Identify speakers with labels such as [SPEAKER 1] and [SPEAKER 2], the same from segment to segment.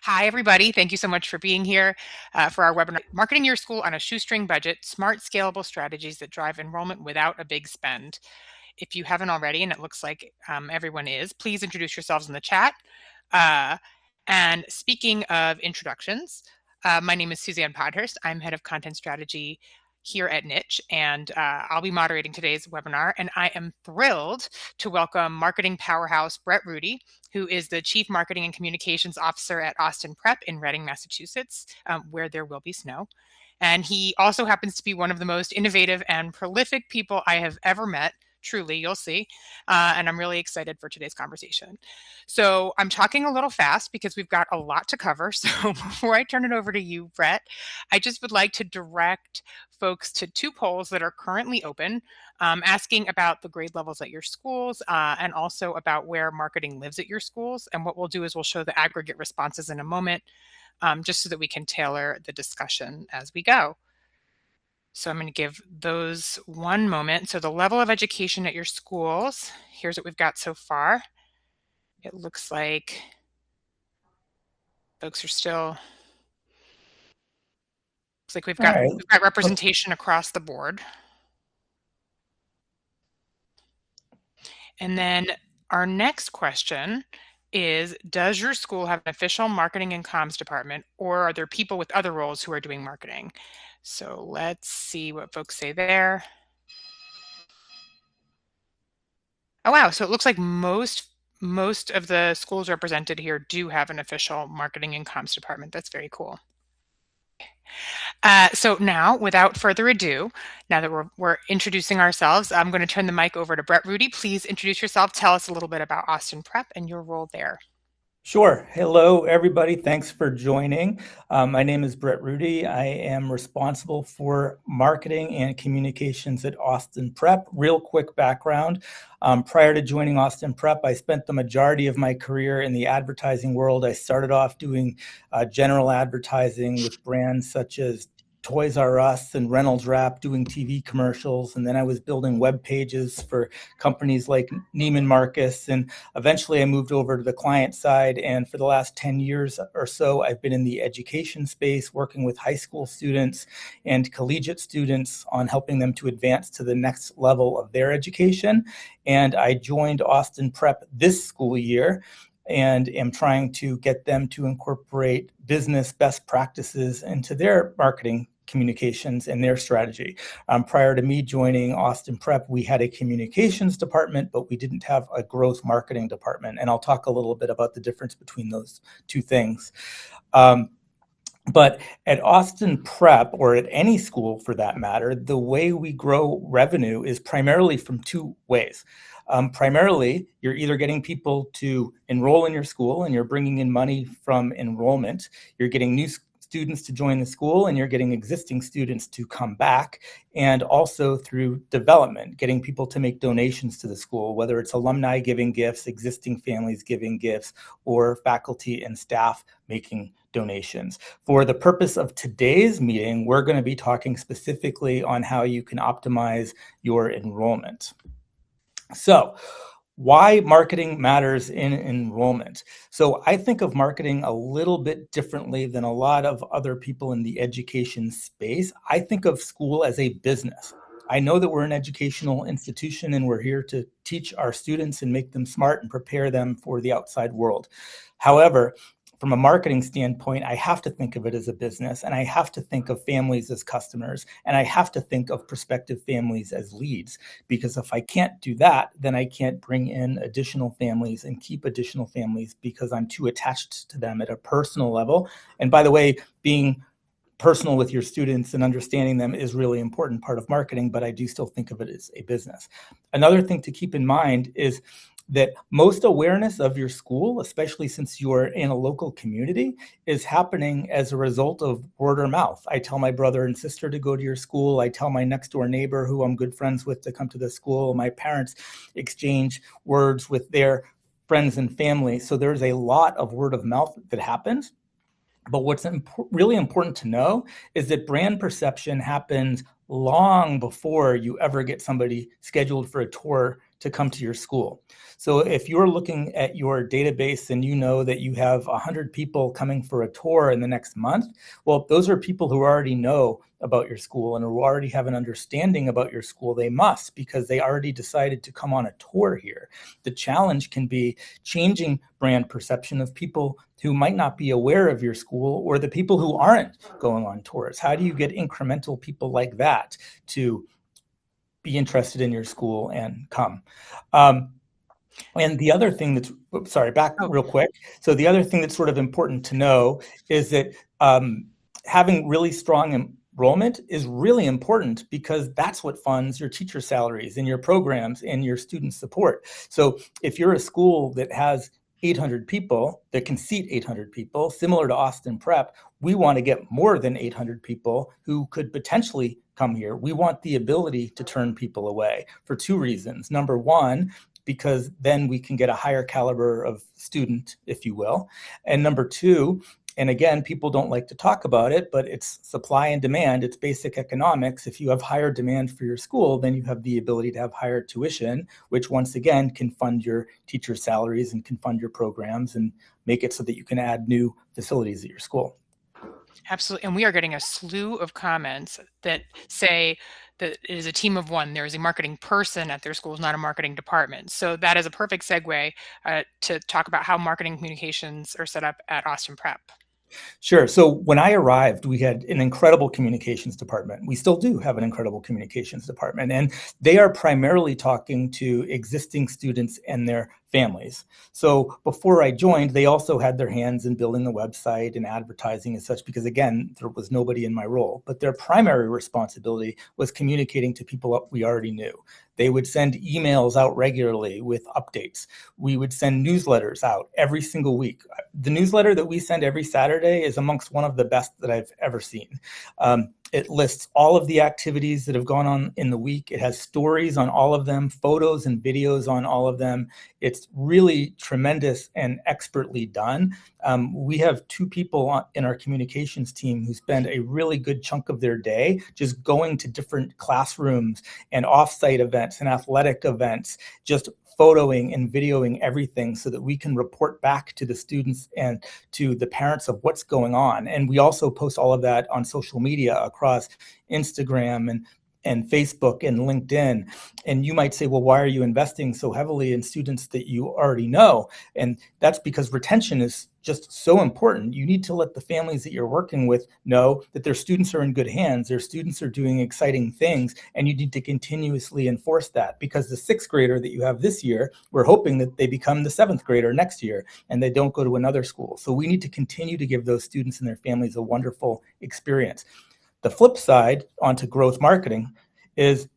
[SPEAKER 1] Hi, everybody. Thank you so much for being here for our webinar, Marketing Your School on a Shoestring Budget, Smart Scalable Strategies that Drive Enrollment Without a Big Spend. If you haven't already, and it looks like everyone is, please introduce yourselves in the chat. And speaking of introductions, my name is Suzanne Podhurst. I'm Head of Content Strategy here at Niche, and I'll be moderating today's webinar. And I am thrilled to welcome marketing powerhouse Brett Rudy, who is the Chief Marketing and Communications Officer at Austin Prep in Reading, Massachusetts, where there will be snow. And he also happens to be one of the most innovative and prolific people I have ever met. Truly, you'll see. And I'm really excited for today's conversation. So I'm talking a little fast because we've got a lot to cover. So before I turn it over to you, Brett, I just would like to direct folks to two polls that are currently open, asking about the grade levels at your schools and also about where marketing lives at your schools. And what we'll do is we'll show the aggregate responses in a moment, just so that we can tailor the discussion as we go. So I'm going to give those one moment. So the level of education at your schools, here's what we've got so far. It looks like folks are still, looks like we've got representation across the board. And then our next question is, does your school have an official marketing and comms department, or are there people with other roles who are doing marketing? So let's see what folks say there. Oh, wow. So it looks like most of the schools represented here do have an official marketing and comms department. That's very cool. So now, without further ado, now that we're introducing ourselves, I'm going to turn the mic over to Brett Rudy. Please introduce yourself. Tell us a little bit about Austin Prep and your role there.
[SPEAKER 2] Sure. Hello, everybody. Thanks for joining. My name is Brett Rudy. I am responsible for marketing and communications at Austin Prep. Real quick background. Prior to joining Austin Prep, I spent the majority of my career in the advertising world. I started off doing general advertising with brands such as Toys R Us and Reynolds Wrap, doing TV commercials. And then I was building web pages for companies like Neiman Marcus. And eventually I moved over to the client side. And for the last 10 years or so, I've been in the education space, working with high school students and collegiate students on helping them to advance to the next level of their education. And I joined Austin Prep this school year and am trying to get them to incorporate business best practices into their marketing communications and their strategy. Prior to me joining Austin Prep, we had a communications department, but we didn't have a growth marketing department. And I'll talk a little bit about the difference between those two things. But at Austin Prep, or at any school for that matter, the way we grow revenue is primarily from two ways. Primarily, you're either getting people to enroll in your school and you're bringing in money from enrollment. You're getting new students to join the school and you're getting existing students to come back, and also through development, getting people to make donations to the school, whether it's alumni giving gifts, existing families giving gifts, or faculty and staff making donations. For the purpose of today's meeting, we're going to be talking specifically on how you can optimize your enrollment. So, why marketing matters in enrollment. So I think of marketing a little bit differently than a lot of other people in the education space. I think of school as a business. I know that we're an educational institution and we're here to teach our students and make them smart and prepare them for the outside world. However, from a marketing standpoint, I have to think of it as a business, and I have to think of families as customers, and I have to think of prospective families as leads, because if I can't do that, then I can't bring in additional families and keep additional families because I'm too attached to them at a personal level. And by the way, being personal with your students and understanding them is really important part of marketing, but I do still think of it as a business. Another thing to keep in mind is that most awareness of your school, especially since you're in a local community, is happening as a result of word of mouth. I tell my brother and sister to go to your school. I tell my next door neighbor who I'm good friends with to come to the school. My parents exchange words with their friends and family. So there's a lot of word of mouth that happens. But what's really important to know is that brand perception happens long before you ever get somebody scheduled for a tour to come to your school. So if you're looking at your database and you know that you have 100 people coming for a tour in the next month, well, those are people who already know about your school and who already have an understanding about your school. They must, because they already decided to come on a tour here. The challenge can be changing brand perception of people who might not be aware of your school, or the people who aren't going on tours. How do you get incremental people like that to be interested in your school and come? And the other thing that's, back
[SPEAKER 1] Oh,
[SPEAKER 2] real quick. So the other thing that's sort of important to know is that having really strong enrollment is really important, because that's what funds your teacher salaries and your programs and your student support. So if you're a school that has 800 people, that can seat 800 people, similar to Austin Prep, we want to get more than 800 people who could potentially come here. We want the ability to turn people away for two reasons. Number one, because then we can get a higher caliber of student, if you will. And number two, and again, people don't like to talk about it, but it's supply and demand. It's basic economics. If you have higher demand for your school, then you have the ability to have higher tuition, which once again can fund your teacher salaries and can fund your programs and make it so that you can add new facilities at your school.
[SPEAKER 1] absolutely. And we are getting a slew of comments that say that it is a team of one. There is a marketing person at their schools, not a marketing department. So that is a perfect segue to talk about how marketing communications are set up at Austin Prep.
[SPEAKER 2] Sure. So when I arrived, we had an incredible communications department. We still do have an incredible communications department, and they are primarily talking to existing students and their families. So before I joined, they also had their hands in building the website and advertising and such, because again, there was nobody in my role. But their primary responsibility was communicating to people we already knew. They would send emails out regularly with updates. We would send newsletters out every single week. The newsletter that we send every Saturday is amongst one of the best that I've ever seen. It lists all of the activities that have gone on in the week. It has stories on all of them, photos and videos on all of them. It's really tremendous and expertly done. We have two people in our communications team who spend a really good chunk of their day just going to different classrooms and offsite events and athletic events, just photoing and videoing everything so that we can report back to the students and to the parents of what's going on. And we also post all of that on social media across Instagram and Facebook and LinkedIn. And you might say, well, why are you investing so heavily in students that you already know? And that's because retention is just so important. You need to let the families that you're working with know that their students are in good hands, their students are doing exciting things, and you need to continuously enforce that, because the sixth grader that you have this year, we're hoping that they become the seventh grader next year and they don't go to another school. So we need to continue to give those students and their families a wonderful experience. The flip side onto growth marketing is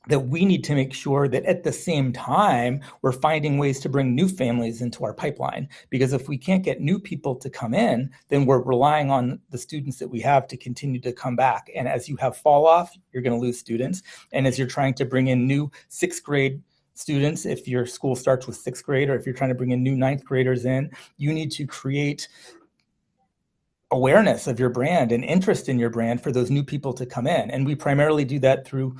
[SPEAKER 2] that we need to make sure that at the same time, we're finding ways to bring new families into our pipeline. Because if we can't get new people to come in, then we're relying on the students that we have to continue to come back. And as you have fall off, you're going to lose students. And as you're trying to bring in new sixth grade students, if your school starts with sixth grade, or if you're trying to bring in new ninth graders in, you need to create awareness of your brand and interest in your brand for those new people to come in. And we primarily do that through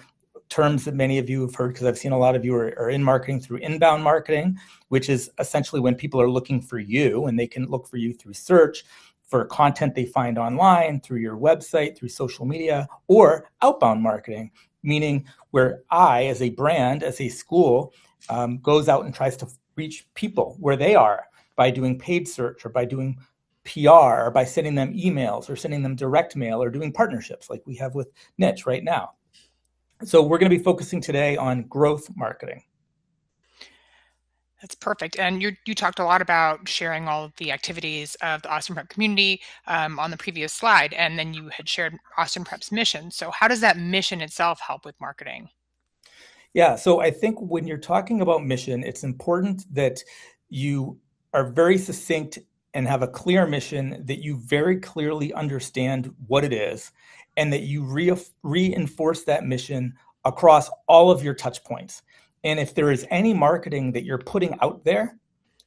[SPEAKER 2] terms that many of you have heard, because I've seen a lot of you are in marketing, through inbound marketing, which is essentially when people are looking for you, and they can look for you through search for content they find online, through your website, through social media, or outbound marketing, meaning where I, as a brand, as a school, goes out and tries to reach people where they are by doing paid search, or by doing PR, or by sending them emails, or sending them direct mail, or doing partnerships like we have with Niche right now. So we're going to be focusing today on growth marketing.
[SPEAKER 1] That's perfect. And you talked a lot about sharing all of the activities of the Austin Prep community on the previous slide, and then you had shared Austin Prep's mission. So how does that mission itself help with marketing?
[SPEAKER 2] Yeah, so I think when you're talking about mission, it's important that you are very succinct and have a clear mission, that you very clearly understand what it is, and that you reinforce that mission across all of your touch points. And if there is any marketing that you're putting out there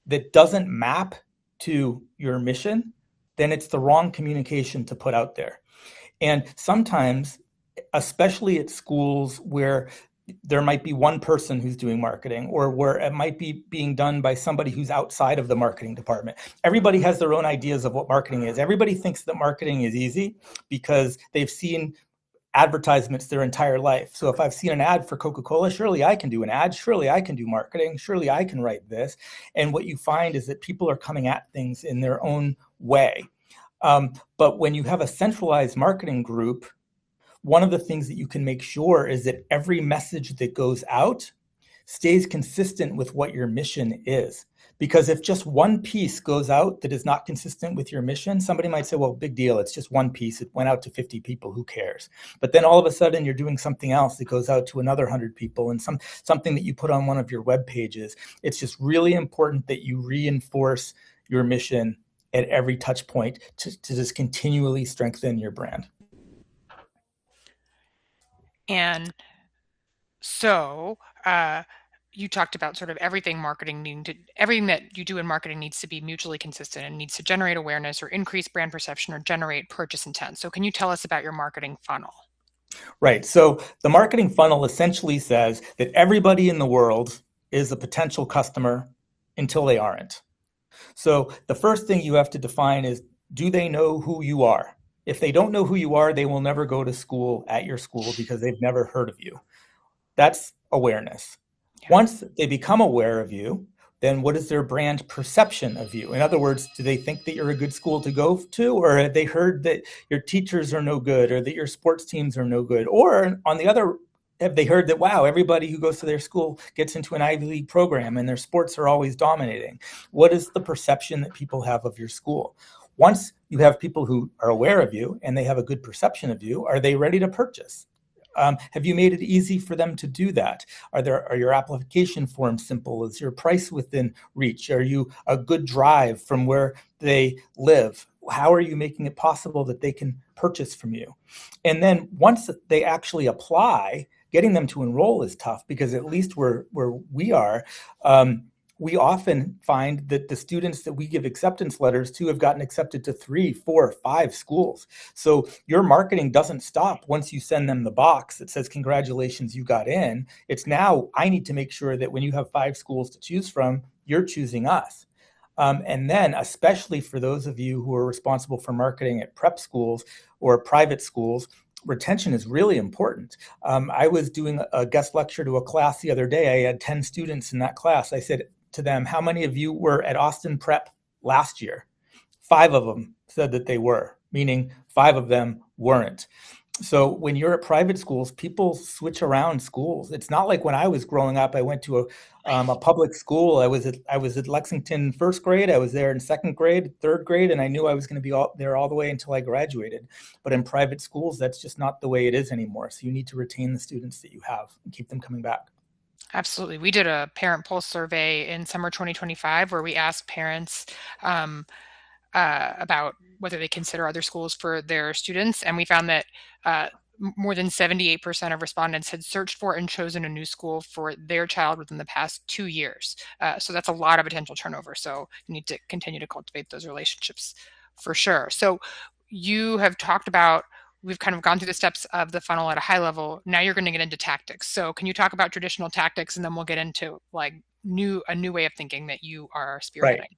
[SPEAKER 2] that doesn't map to your mission, then it's the wrong communication to put out there. And sometimes, especially at schools where there might be one person who's doing marketing, or where it might be being done by somebody who's outside of the marketing department. Everybody has their own ideas of what marketing is. Everybody thinks that marketing is easy because they've seen advertisements their entire life. So if I've seen an ad for Coca-Cola, surely I can do an ad, surely I can do marketing, surely I can write this. And what you find is that people are coming at things in their own way. But when you have a centralized marketing group, one of the things that you can make sure is that every message that goes out stays consistent with what your mission is. Because if just one piece goes out that is not consistent with your mission, somebody might say, well, big deal, it's just one piece. It went out to 50 people, who cares? But then all of a sudden you're doing something else that goes out to another 100 people, and something that you put on one of your web pages. It's just really important that you reinforce your mission at every touch point to just continually strengthen your brand.
[SPEAKER 1] And so you talked about sort of everything that you do in marketing needs to be mutually consistent and needs to generate awareness or increase brand perception or generate purchase intent. So can you tell us about your marketing funnel?
[SPEAKER 2] Right. So the marketing funnel essentially says that everybody in the world is a potential customer until they aren't. So the first thing you have to define is, do they know who you are? If they don't know who you are, they will never go to school at your school because they've never heard of you. That's awareness. Yeah. Once they become aware of you, then what is their brand perception of you? In other words, do they think that you're a good school to go to, or have they heard that your teachers are no good, or that your sports teams are no good? Or on the other, have they heard that, wow, everybody who goes to their school gets into an Ivy League program and their sports are always dominating? What is the perception that people have of your school? Once you have people who are aware of you and they have a good perception of you, are they ready to purchase? Have you made it easy for them to do that? Are your application forms simple? Is your price within reach? Are you a good drive from where they live? How are you making it possible that they can purchase from you? And then once they actually apply, getting them to enroll is tough, because at least where we are, we often find that the students that we give acceptance letters to have gotten accepted to 3, 4, 5 schools. So your marketing doesn't stop once you send them the box that says, congratulations, you got in. It's now, I need to make sure that when you have 5 schools to choose from, you're choosing us. And then, especially for those of you who are responsible for marketing at prep schools or private schools, retention is really important. I was doing a guest lecture to a class the other day. I had 10 students in that class. I said to them, how many of you were at Austin Prep last year? 5 of them said that they were, meaning 5 of them weren't. So when you're at private schools, people switch around schools. It's not like when I was growing up, I went to a public school. I was at Lexington first grade. I was there in second grade, third grade, and I knew I was going to be there all the way until I graduated. But in private schools, that's just not the way it is anymore. So you need to retain the students that you have and keep them coming back.
[SPEAKER 1] Absolutely. We did a parent pulse survey in summer 2025 where we asked parents about whether they consider other schools for their students. And we found that more than 78% of respondents had searched for and chosen a new school for their child within the past 2 years. So that's a lot of potential turnover. So you need to continue to cultivate those relationships for sure. So you have talked about, we've kind of gone through the steps of the funnel at a high level. Now you're going to get into tactics. So can you talk about traditional tactics, and then we'll get into like a new way of thinking that you are spearheading?
[SPEAKER 2] Right.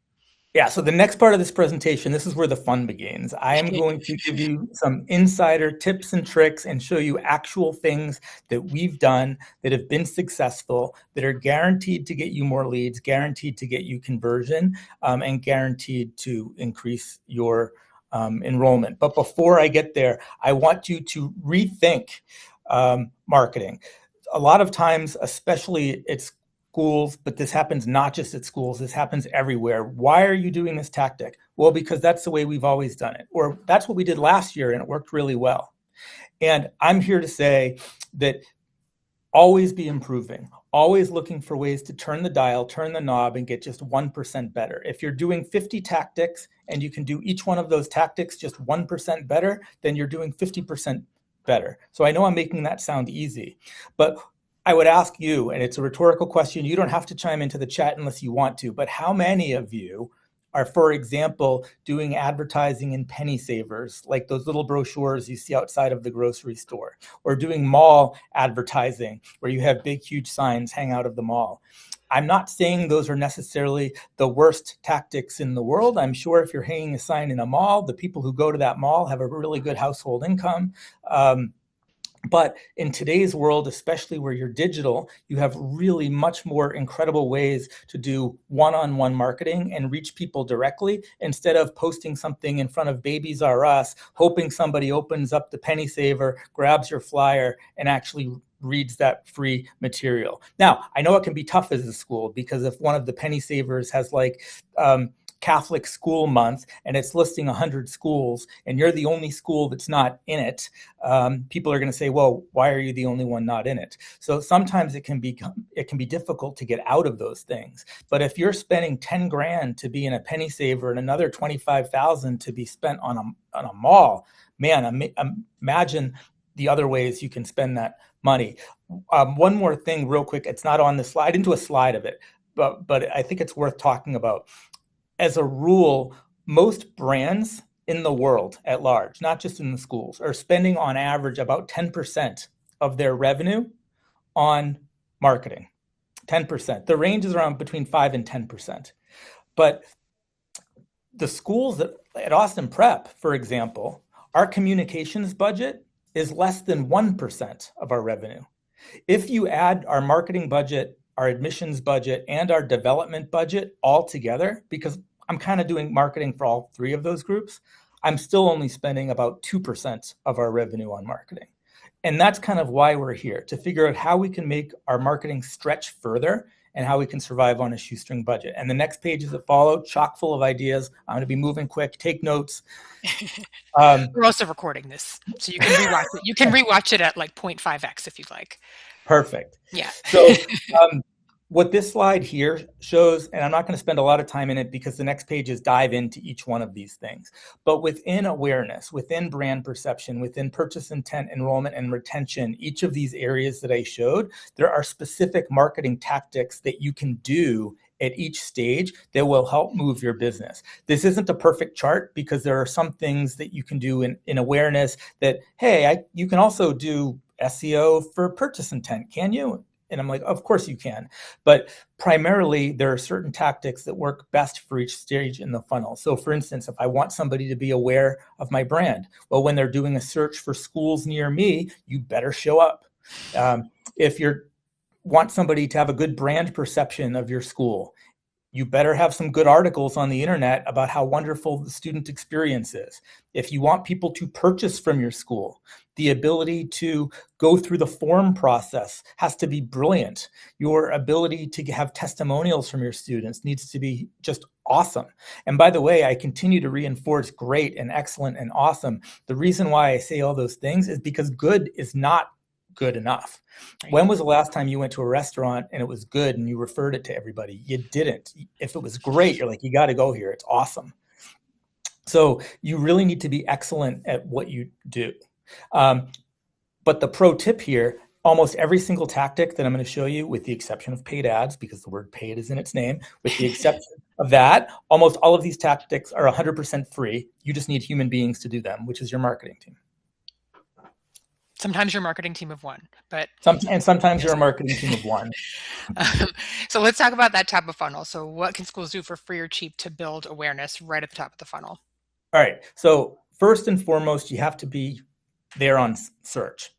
[SPEAKER 2] Yeah, so the next part of this presentation, this is where the fun begins. I am going to give you some insider tips and tricks and show you actual things that we've done that have been successful, that are guaranteed to get you more leads, guaranteed to get you conversion, and guaranteed to increase your enrollment. But before I get there, I want you to rethink marketing. A lot of times, especially it's schools, but this happens not just at schools, this happens everywhere. Why are you doing this tactic? Well, because that's the way we've always done it, or that's what we did last year and it worked really well. And I'm here to say that always be improving, always looking for ways to turn the dial, turn the knob, and get just 1% better. If you're doing 50 tactics and you can do each one of those tactics just 1% better, then you're doing 50% better. So I know I'm making that sound easy, but I would ask you, and it's a rhetorical question, you don't have to chime into the chat unless you want to, but how many of you are, for example, doing advertising in penny savers, like those little brochures you see outside of the grocery store, or doing mall advertising where you have big, huge signs hang out of the mall. I'm not saying those are necessarily the worst tactics in the world. I'm sure if you're hanging a sign in a mall, the people who go to that mall have a really good household income. But in today's world, especially where you're digital, you have really much more incredible ways to do one-on-one marketing and reach people directly instead of posting something in front of Babies R Us, hoping somebody opens up the penny saver, grabs your flyer, and actually reads that free material. Now, I know it can be tough as a school because if one of the penny savers has like Catholic School Month and it's listing 100 schools and you're the only school that's not in it, people are going to say, well, why are you the only one not in it? So sometimes it can be difficult to get out of those things. But if you're spending 10 grand to be in a penny saver and another 25,000 to be spent on a mall, man, imagine the other ways you can spend that money. One more thing real quick. It's not on the slide. I didn't do a slide of it, but I think it's worth talking about. As a rule, most brands in the world at large, not just in the schools, are spending on average about 10% of their revenue on marketing. 10%. The range is around between 5 and 10%. But the schools at Austin Prep, for example, our communications budget is less than 1% of our revenue. If you add our marketing budget, our admissions budget, and our development budget all together, because I'm kind of doing marketing for all three of those groups, I'm still only spending about 2% of our revenue on marketing. And that's kind of why we're here, to figure out how we can make our marketing stretch further and how we can survive on a shoestring budget. And the next pages that follow, chock full of ideas. I'm going to be moving quick, take notes.
[SPEAKER 1] We're also recording this, so you can rewatch it. You can rewatch it at like 0.5x if you'd like.
[SPEAKER 2] Perfect.
[SPEAKER 1] Yeah.
[SPEAKER 2] So what this slide here shows, and I'm not going to spend a lot of time in it because the next pages dive into each one of these things, but within awareness, within brand perception, within purchase intent, enrollment, and retention, each of these areas that I showed, there are specific marketing tactics that you can do at each stage that will help move your business. This isn't a perfect chart because there are some things that you can do in awareness that, hey, you can also do SEO for purchase intent, can you? And I'm like, of course you can. But primarily, there are certain tactics that work best for each stage in the funnel. So for instance, if I want somebody to be aware of my brand, well, when they're doing a search for schools near me, you better show up. If you want somebody to have a good brand perception of your school, you better have some good articles on the internet about how wonderful the student experience is. If you want people to purchase from your school, the ability to go through the form process has to be brilliant. Your ability to have testimonials from your students needs to be just awesome. And by the way, I continue to reinforce great and excellent and awesome. The reason why I say all those things is because good is not good enough. Right. When was the last time you went to a restaurant and it was good and you referred it to everybody? You didn't. If it was great, you're like, you got to go here. It's awesome. So you really need to be excellent at what you do. But the pro tip here, almost every single tactic that I'm going to show you, with the exception of paid ads, because the word paid is in its name, with the exception of that, almost all of these tactics are 100% free. You just need human beings to do them, which is your marketing team.
[SPEAKER 1] Sometimes your marketing team of one, but
[SPEAKER 2] sometimes you're a marketing team of one.
[SPEAKER 1] So let's talk about that top of funnel. So what can schools do for free or cheap to build awareness right at the top of the funnel?
[SPEAKER 2] All right. So first and foremost, you have to be there on search.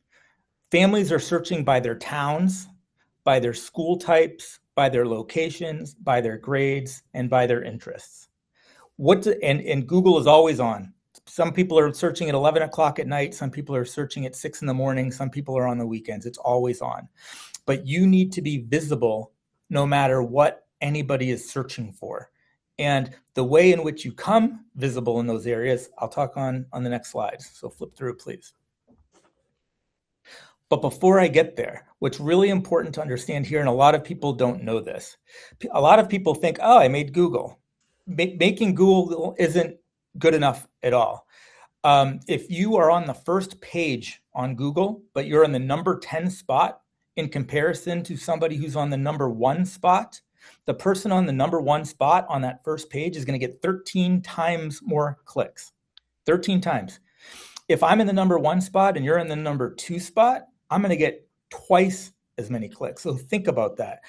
[SPEAKER 2] Families are searching by their towns, by their school types, by their locations, by their grades, and by their interests. And Google is always on. Some people are searching at 11 o'clock at night. Some people are searching at 6 in the morning. Some people are on the weekends. It's always on. But you need to be visible no matter what anybody is searching for. And the way in which you come visible in those areas, I'll talk on the next slide. So flip through, please. But before I get there, what's really important to understand here, and a lot of people don't know this, a lot of people think, oh, I made Google. Making Google isn't good enough at all. If you are on the first page on Google, but you're in the number 10 spot in comparison to somebody who's on the number 1 spot, The person on the number one spot on that first page is going to get 13 times more clicks. 13 times. If I'm in the number one spot and you're in the number two spot, I'm going to get twice as many clicks. So think about that.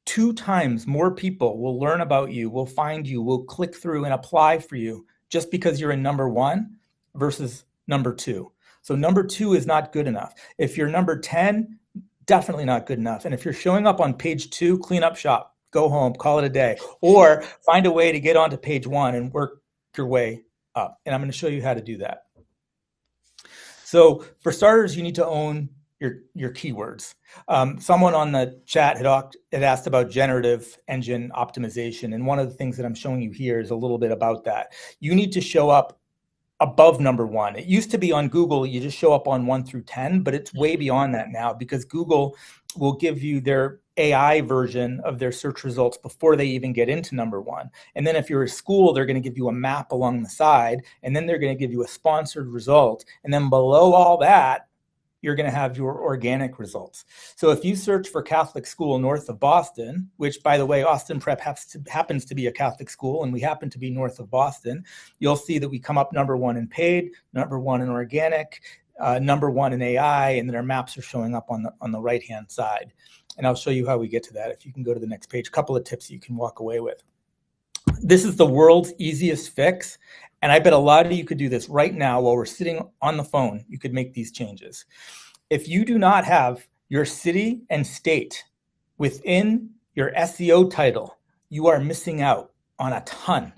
[SPEAKER 2] 2 times more people will learn about you, will find you, will click through and apply for you just because you're in number one versus number two. So number two is not good enough. If you're number 10, definitely not good enough. And if you're showing up on page 2, clean up shop, go home, call it a day, or find a way to get onto page 1 and work your way up. And I'm going to show you how to do that. So for starters, you need to own your keywords. Someone on the chat had asked about generative engine optimization. And one of the things that I'm showing you here is a little bit about that. You need to show up above number 1. It used to be on Google, you just show up on 1 through 10, but it's way beyond that now because Google will give you their AI version of their search results before they even get into number 1. And then if you're a school, they're going to give you a map along the side, and then they're going to give you a sponsored result. And then below all that, you're going to have your organic results. So if you search for Catholic school north of Boston, which by the way, Austin Prep happens to be a Catholic school, and we happen to be north of Boston, you'll see that we come up number 1 in paid, number 1 in organic, number 1 in AI, and then our maps are showing up on the right-hand side. And I'll show you how we get to that. If you can go to the next page, a couple of tips you can walk away with. This is the world's easiest fix. And I bet a lot of you could do this right now while we're sitting on the phone. You could make these changes. If you do not have your city and state within your SEO title, you are missing out on a ton.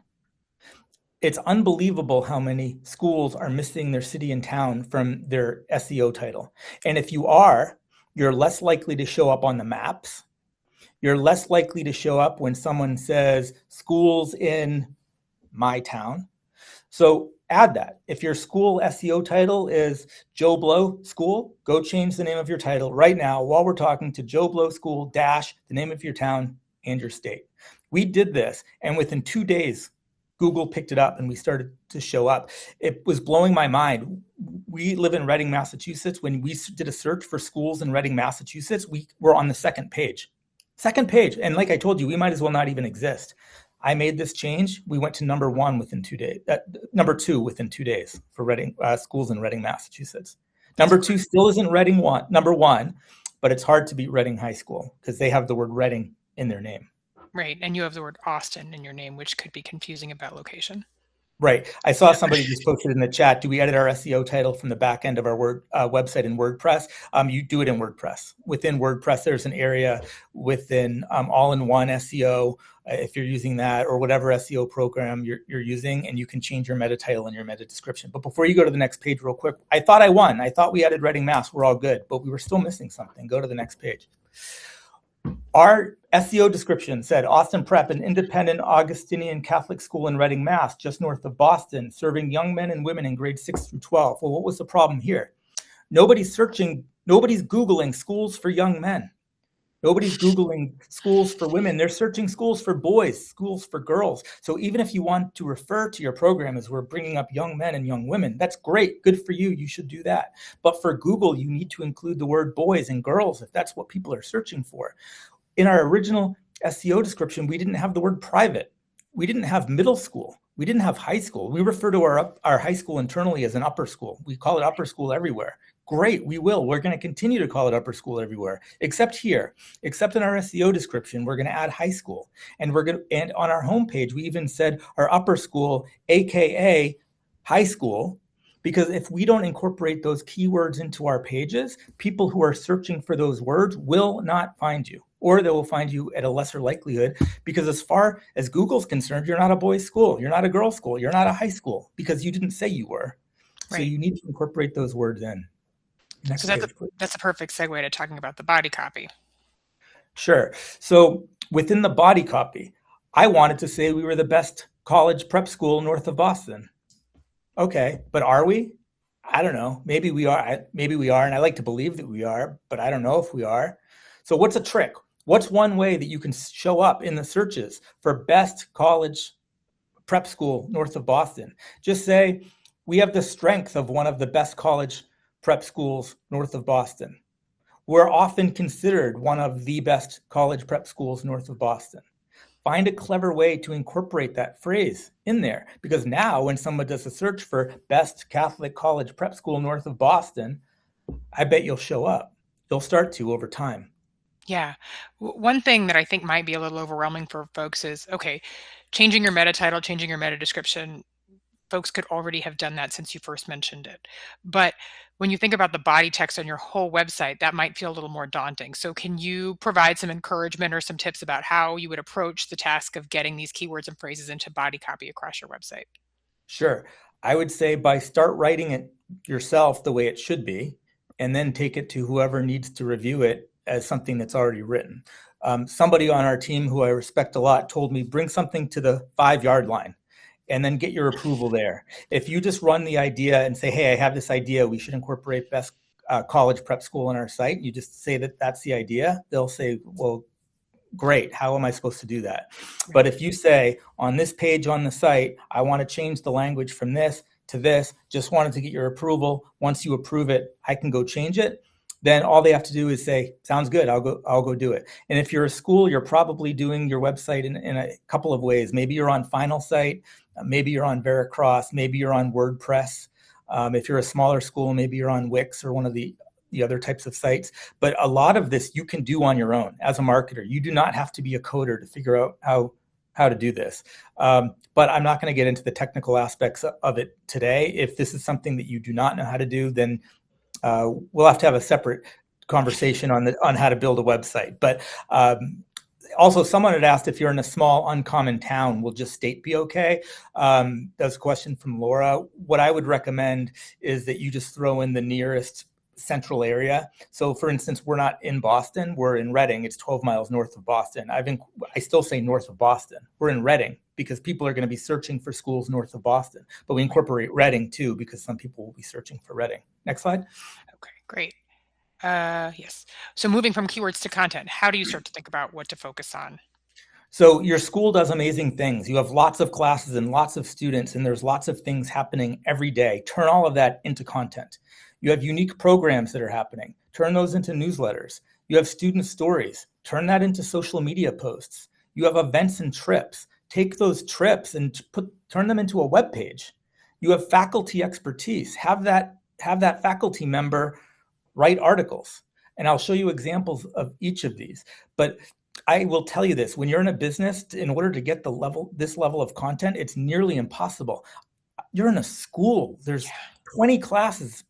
[SPEAKER 2] It's unbelievable how many schools are missing their city and town from their SEO title. And if you are, you're less likely to show up on the maps. You're less likely to show up when someone says schools in my town. So add that. If your school SEO title is Joe Blow School, go change the name of your title right now while we're talking to Joe Blow School dash the name of your town and your state. We did this, and within 2 days, Google picked it up and we started to show up. It was blowing my mind. We live in Reading, Massachusetts. When we did a search for schools in Reading, Massachusetts, we were on the second page. Second page. And like I told you, we might as well not even exist. I made this change. We went to number 1 within 2 days. Number 2 within 2 days for Reading schools in Reading, Massachusetts. Number 2 still isn't number 1, but it's hard to beat Reading High School because they have the word Reading in their name.
[SPEAKER 1] Right, and you have the word Austin in your name, which could be confusing about location.
[SPEAKER 2] Right. I saw somebody just posted in the chat, do we edit our SEO title from the back end of our website in WordPress? You do it in WordPress. Within WordPress, there's an area within all-in-one SEO, if you're using that, or whatever SEO program you're using, and you can change your meta title and your meta description. But before you go to the next page real quick, I thought I won. I thought we added Reading, Mass. We're all good, but we were still missing something. Go to the next page. Our SEO description said Austin Prep, an independent Augustinian Catholic school in Reading, Mass, just north of Boston, serving young men and women in grades 6 through 12. Well, what was the problem here? Nobody's Googling schools for young men. Nobody's Googling schools for women. They're searching schools for boys, schools for girls. So even if you want to refer to your program as we're bringing up young men and young women, that's great. Good for you. You should do that. But for Google, you need to include the word boys and girls if that's what people are searching for. In our original SEO description, we didn't have the word private. We didn't have middle school. We didn't have high school. We refer to our high school internally as an upper school. We call it upper school everywhere. Great, we will. We're going to continue to call it upper school everywhere, except here. Except in our SEO description, we're going to add high school. And and on our homepage, we even said our upper school, aka high school, because if we don't incorporate those keywords into our pages, people who are searching for those words will not find you, or they will find you at a lesser likelihood, because as far as Google's concerned, you're not a boys' school, you're not a girls' school, you're not a high school, because you didn't say you were. Right. So you need to incorporate those words in.
[SPEAKER 1] Next so that's a perfect segue to talking about the body copy.
[SPEAKER 2] Sure. So within the body copy, I wanted to say we were the best college prep school north of Boston. Okay, but are we? I don't know. Maybe we are. Maybe we are, and I like to believe that we are, but I don't know if we are. So what's a trick? What's one way that you can show up in the searches for best college prep school north of Boston? Just say, we have the strength of one of the best college prep schools north of Boston. We're often considered one of the best college prep schools north of Boston. find a clever way to incorporate that phrase in there. Because now when someone does a search for best Catholic college prep school north of Boston, I bet you'll show up. You'll start to over time.
[SPEAKER 1] Yeah. One thing that I think might be a little overwhelming for folks is, okay, changing your meta title, changing your meta description. Folks could already have done that since you first mentioned it. But when you think about the body text on your whole website, that might feel a little more daunting. So can you provide some encouragement or some tips about how you would approach the task of getting these keywords and phrases into body copy across your website?
[SPEAKER 2] Sure. I would say by start writing it yourself the way it should be, and then take it to whoever needs to review it as something that's already written. Somebody on our team who I respect a lot told me, bring something to the 5-yard line and then get your approval there. If you just run the idea and say, hey, I have this idea, we should incorporate best college prep school on our site, you just say that that's the idea, they'll say, well, great, how am I supposed to do that? But if you say, on this page on the site, I want to change the language from this to this, just wanted to get your approval. Once you approve it, I can go change it. Then all they have to do is say, sounds good, I'll go do it. And if you're a school, you're probably doing your website in a couple of ways. Maybe you're on Final Site, maybe you're on Veracross, maybe you're on WordPress. If you're a smaller school, maybe you're on Wix or one of the other types of sites. But a lot of this you can do on your own as a marketer. You do not have to be a coder to figure out how to do this. But I'm not going to get into the technical aspects of it today. If this is something that you do not know how to do, then we'll have to have a separate conversation on how to build a website. But also, someone had asked if you're in a small, uncommon town, will just state be okay? That's a question from Laura. What I would recommend is that you just throw in the nearest central area. So for instance, we're not in Boston, we're in Reading. It's 12 miles north of Boston. I still say north of Boston. We're in Reading because people are going to be searching for schools north of Boston, but we incorporate Reading too because some people will be searching for Reading. Next slide.
[SPEAKER 1] Okay, great. Yes. So moving from keywords to content, how do you start to think about what to focus on?
[SPEAKER 2] So your school does amazing things. You have lots of classes and lots of students, and there's lots of things happening every day. Turn all of that into content. You have unique programs that are happening. Turn those into newsletters. You have student stories. Turn that into social media posts. You have events and trips. Take those trips and turn them into a web page. You have faculty expertise. Have that faculty member write articles. And I'll show you examples of each of these. But I will tell you this, when you're in a business, in order to get this level of content, it's nearly impossible. You're in a school. There's 20 classes,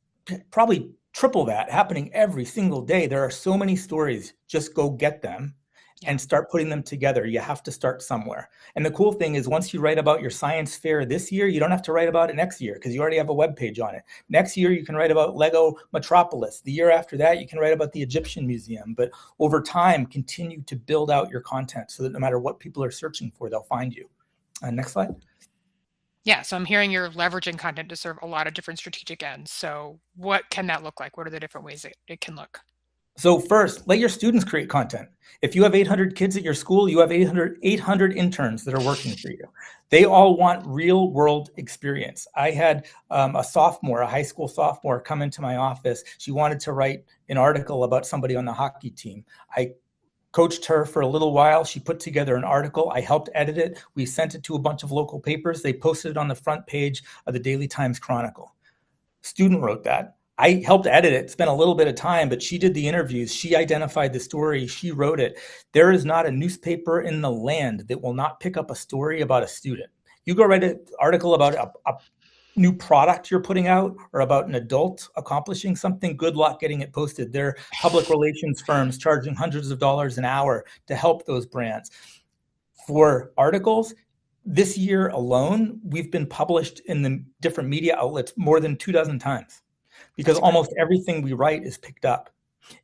[SPEAKER 2] probably triple that, happening every single day. There are so many stories. Just go get them and start putting them together. You have to start somewhere. And the cool thing is once you write about your science fair this year, you don't have to write about it next year because you already have a web page on it. Next year, you can write about Lego Metropolis. The year after that, you can write about the Egyptian Museum. But over time, continue to build out your content so that no matter what people are searching for, they'll find you. Next slide.
[SPEAKER 1] Yeah, so I'm hearing you're leveraging content to serve a lot of different strategic ends. So what can that look like? What are the different ways it can look?
[SPEAKER 2] So first, let your students create content. If you have 800 kids at your school, you have 800 interns that are working for you. They all want real world experience. I had a high school sophomore come into my office. She wanted to write an article about somebody on the hockey team. I coached her for a little while. She put together an article. I helped edit it. We sent it to a bunch of local papers. They posted it on the front page of the Daily Times Chronicle. Student wrote that. I helped edit it, spent a little bit of time, but she did the interviews. She identified the story. She wrote it. There is not a newspaper in the land that will not pick up a story about a student. You go write an article about a new product you're putting out or about an adult accomplishing something, good luck getting it posted. There are public relations firms charging hundreds of dollars an hour to help those brands. For articles, this year alone, we've been published in the different media outlets more than 24 times. Because almost everything we write is picked up.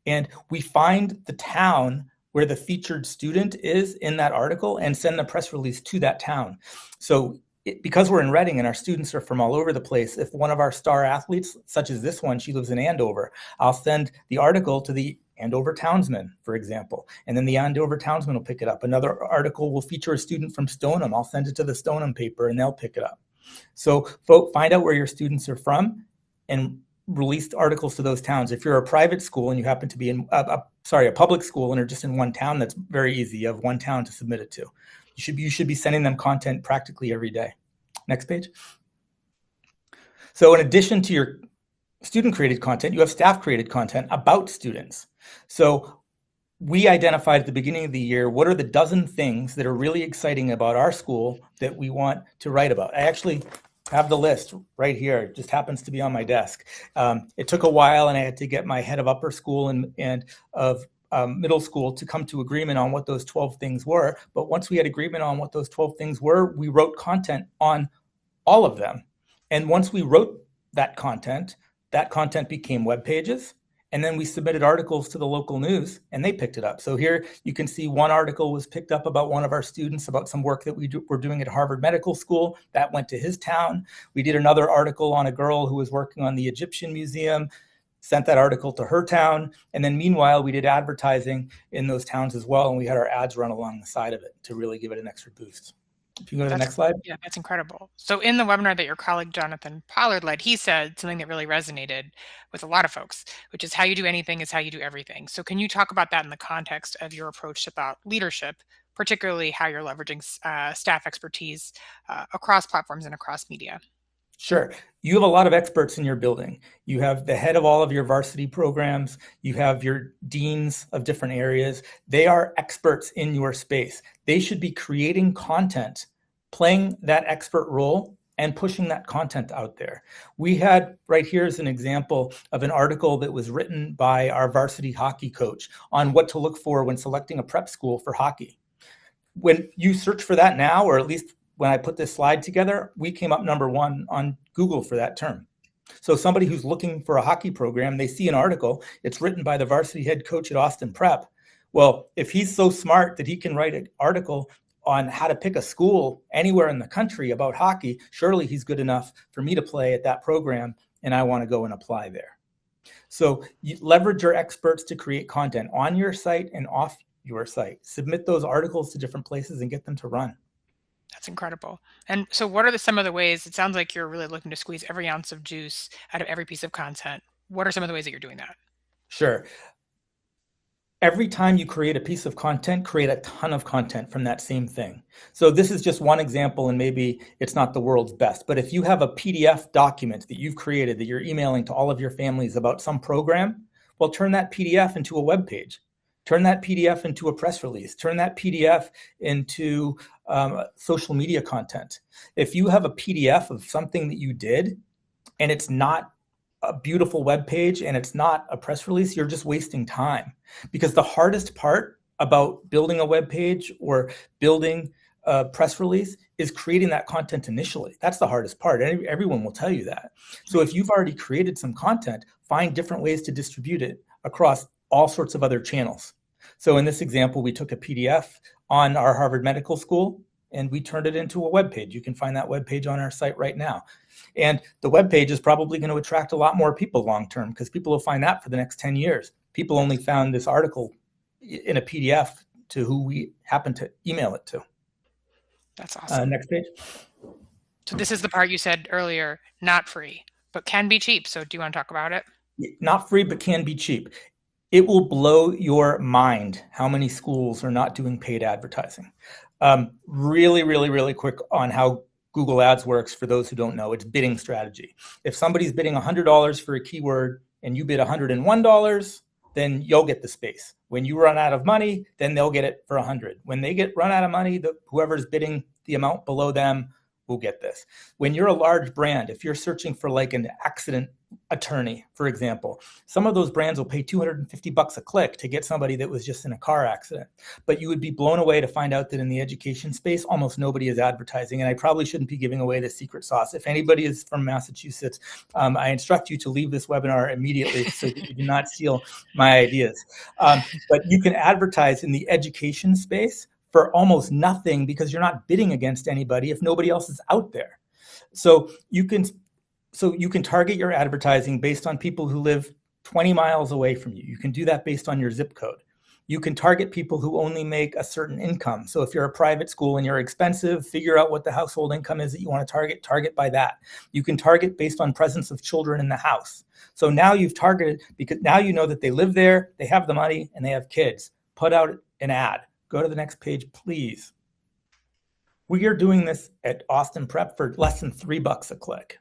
[SPEAKER 2] And we find the town where the featured student is in that article and send the press release to that town. So because we're in Reading and our students are from all over the place, if one of our star athletes, such as this one, she lives in Andover, I'll send the article to the Andover Townsman, for example. And then the Andover Townsman will pick it up. Another article will feature a student from Stoneham. I'll send it to the Stoneham paper and they'll pick it up. So find out where your students are from and released articles to those towns. If you're a private school and you happen to be in a public school and are just in one town, that's very easy. You have one town to submit it to. You should be sending them content practically every day. Next page. So in addition to your student-created content, you have staff-created content about students. So we identified at the beginning of the year, what are the dozen things that are really exciting about our school that we want to write about? I actually have the list right here. It just happens to be on my desk. It took a while, and I had to get my head of upper school and of middle school to come to agreement on what those 12 things were. But once we had agreement on what those 12 things were, we wrote content on all of them. And once we wrote that content became web pages. And then we submitted articles to the local news, and they picked it up. So here you can see one article was picked up about one of our students about some work that were doing at Harvard Medical School. That went to his town. We did another article on a girl who was working on the Egyptian Museum, sent that article to her town. And then meanwhile, we did advertising in those towns as well. And we had our ads run along the side of it to really give it an extra boost. If you go to the next slide.
[SPEAKER 1] Yeah, that's incredible. So in the webinar that your colleague Jonathan Pollard led, he said something that really resonated with a lot of folks, which is how you do anything is how you do everything. So can you talk about that in the context of your approach to thought leadership, particularly how you're leveraging staff expertise across platforms and across media?
[SPEAKER 2] Sure. You have a lot of experts in your building. You have the head of all of your varsity programs. You have your deans of different areas. They are experts in your space. They should be creating content, playing that expert role, and pushing that content out there. We had right here is an example of an article that was written by our varsity hockey coach on what to look for when selecting a prep school for hockey. When you search for that now, or at least when I put this slide together, we came up number one on Google for that term. So somebody who's looking for a hockey program, they see an article, it's written by the varsity head coach at Austin Prep. Well, if he's so smart that he can write an article on how to pick a school anywhere in the country about hockey, surely he's good enough for me to play at that program, and I want to go and apply there. So you leverage your experts to create content on your site and off your site. Submit those articles to different places and get them to run.
[SPEAKER 1] That's incredible. And so what are some of the ways, it sounds like you're really looking to squeeze every ounce of juice out of every piece of content. What are some of the ways that you're doing that?
[SPEAKER 2] Sure. Every time you create a piece of content, create a ton of content from that same thing. So this is just one example, and maybe it's not the world's best, but if you have a PDF document that you've created that you're emailing to all of your families about some program, well, turn that PDF into a web page. Turn that PDF into a press release. Turn that PDF into social media content. If you have a PDF of something that you did and it's not a beautiful web page and it's not a press release, you're just wasting time. Because the hardest part about building a web page or building a press release is creating that content initially. That's the hardest part. Everyone will tell you that. So if you've already created some content, find different ways to distribute it across all sorts of other channels. So in this example, we took a PDF on our Harvard Medical School and we turned it into a web page. You can find that web page on our site right now. And the web page is probably going to attract a lot more people long-term because people will find that for the next 10 years. People only found this article in a PDF to who we happen to email it to.
[SPEAKER 1] That's awesome.
[SPEAKER 2] Next page.
[SPEAKER 1] So this is the part you said earlier, not free, but can be cheap. So do you want to talk about it?
[SPEAKER 2] Not free, but can be cheap. It will blow your mind how many schools are not doing paid advertising. Really quick on how Google Ads works for those who don't know. It's bidding strategy. If somebody's bidding $100 for a keyword and you bid $101, then you'll get the space. When you run out of money, then they'll get it for $100. When they run out of money, whoever's bidding the amount below them will get this. When you're a large brand, if you're searching for like an accident attorney, for example, some of those brands will pay $250 a click to get somebody that was just in a car accident. But you would be blown away to find out that in the education space, almost nobody is advertising. And I probably shouldn't be giving away the secret sauce. If anybody is from Massachusetts, I instruct you to leave this webinar immediately so that you do not steal my ideas. But you can advertise in the education space for almost nothing because you're not bidding against anybody if nobody else is out there. So you can target your advertising based on people who live 20 miles away from you. You can do that based on your zip code. You can target people who only make a certain income. So if you're a private school and you're expensive, figure out what the household income is that you want to target by that. You can target based on presence of children in the house. So now you've targeted, because now you know that they live there, they have the money, and they have kids. Put out an ad. Go to the next page, please. We are doing this at Austin Prep for less than $3 a click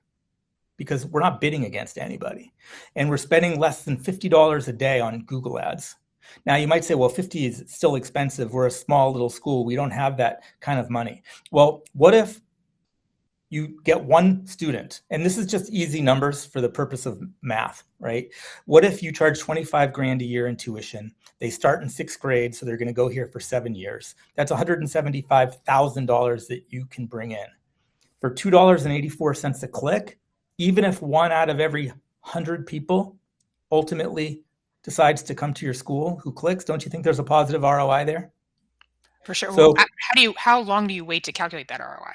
[SPEAKER 2] because we're not bidding against anybody. And we're spending less than $50 a day on Google ads. Now you might say, well, 50 is still expensive. We're a small little school. We don't have that kind of money. Well, what if you get one student, and this is just easy numbers for the purpose of math, right? What if you charge 25 grand a year in tuition? They start in 6th grade, so they're going to go here for 7 years. That's $175,000 that you can bring in. For $2.84 a click, even if one out of every 100 people ultimately decides to come to your school who clicks, don't you think there's a positive ROI there?
[SPEAKER 1] For sure.
[SPEAKER 2] So
[SPEAKER 1] How long do you wait to calculate that ROI?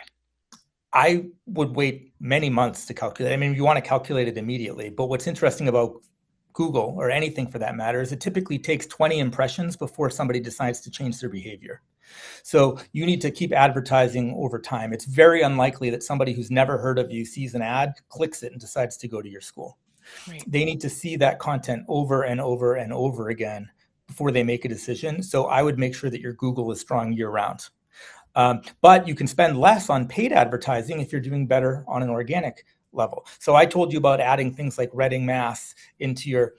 [SPEAKER 2] I would wait many months to calculate. I mean, you want to calculate it immediately. But what's interesting about Google, or anything for that matter, is it typically takes 20 impressions before somebody decides to change their behavior. So you need to keep advertising over time. It's very unlikely that somebody who's never heard of you sees an ad, clicks it, and decides to go to your school.
[SPEAKER 1] Right.
[SPEAKER 2] They need to see that content over and over and over again before they make a decision. So I would make sure that your Google is strong year round. But you can spend less on paid advertising if you're doing better on an organic level. So I told you about adding things like Reading Mass into your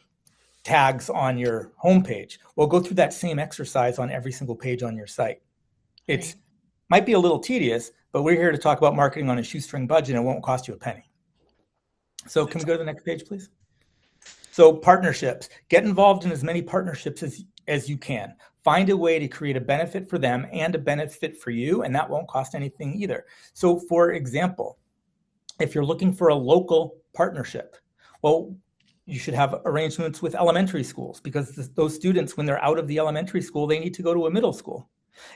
[SPEAKER 2] tags on your homepage. Well, go through that same exercise on every single page on your site. It might be a little tedious, but we're here to talk about marketing on a shoestring budget, and it won't cost you a penny. So can we go to the next page, please? So partnerships. Get involved in as many partnerships as you can. Find a way to create a benefit for them and a benefit for you, and that won't cost anything either. So for example, if you're looking for a local partnership, well, you should have arrangements with elementary schools, because those students, when they're out of the elementary school, they need to go to a middle school.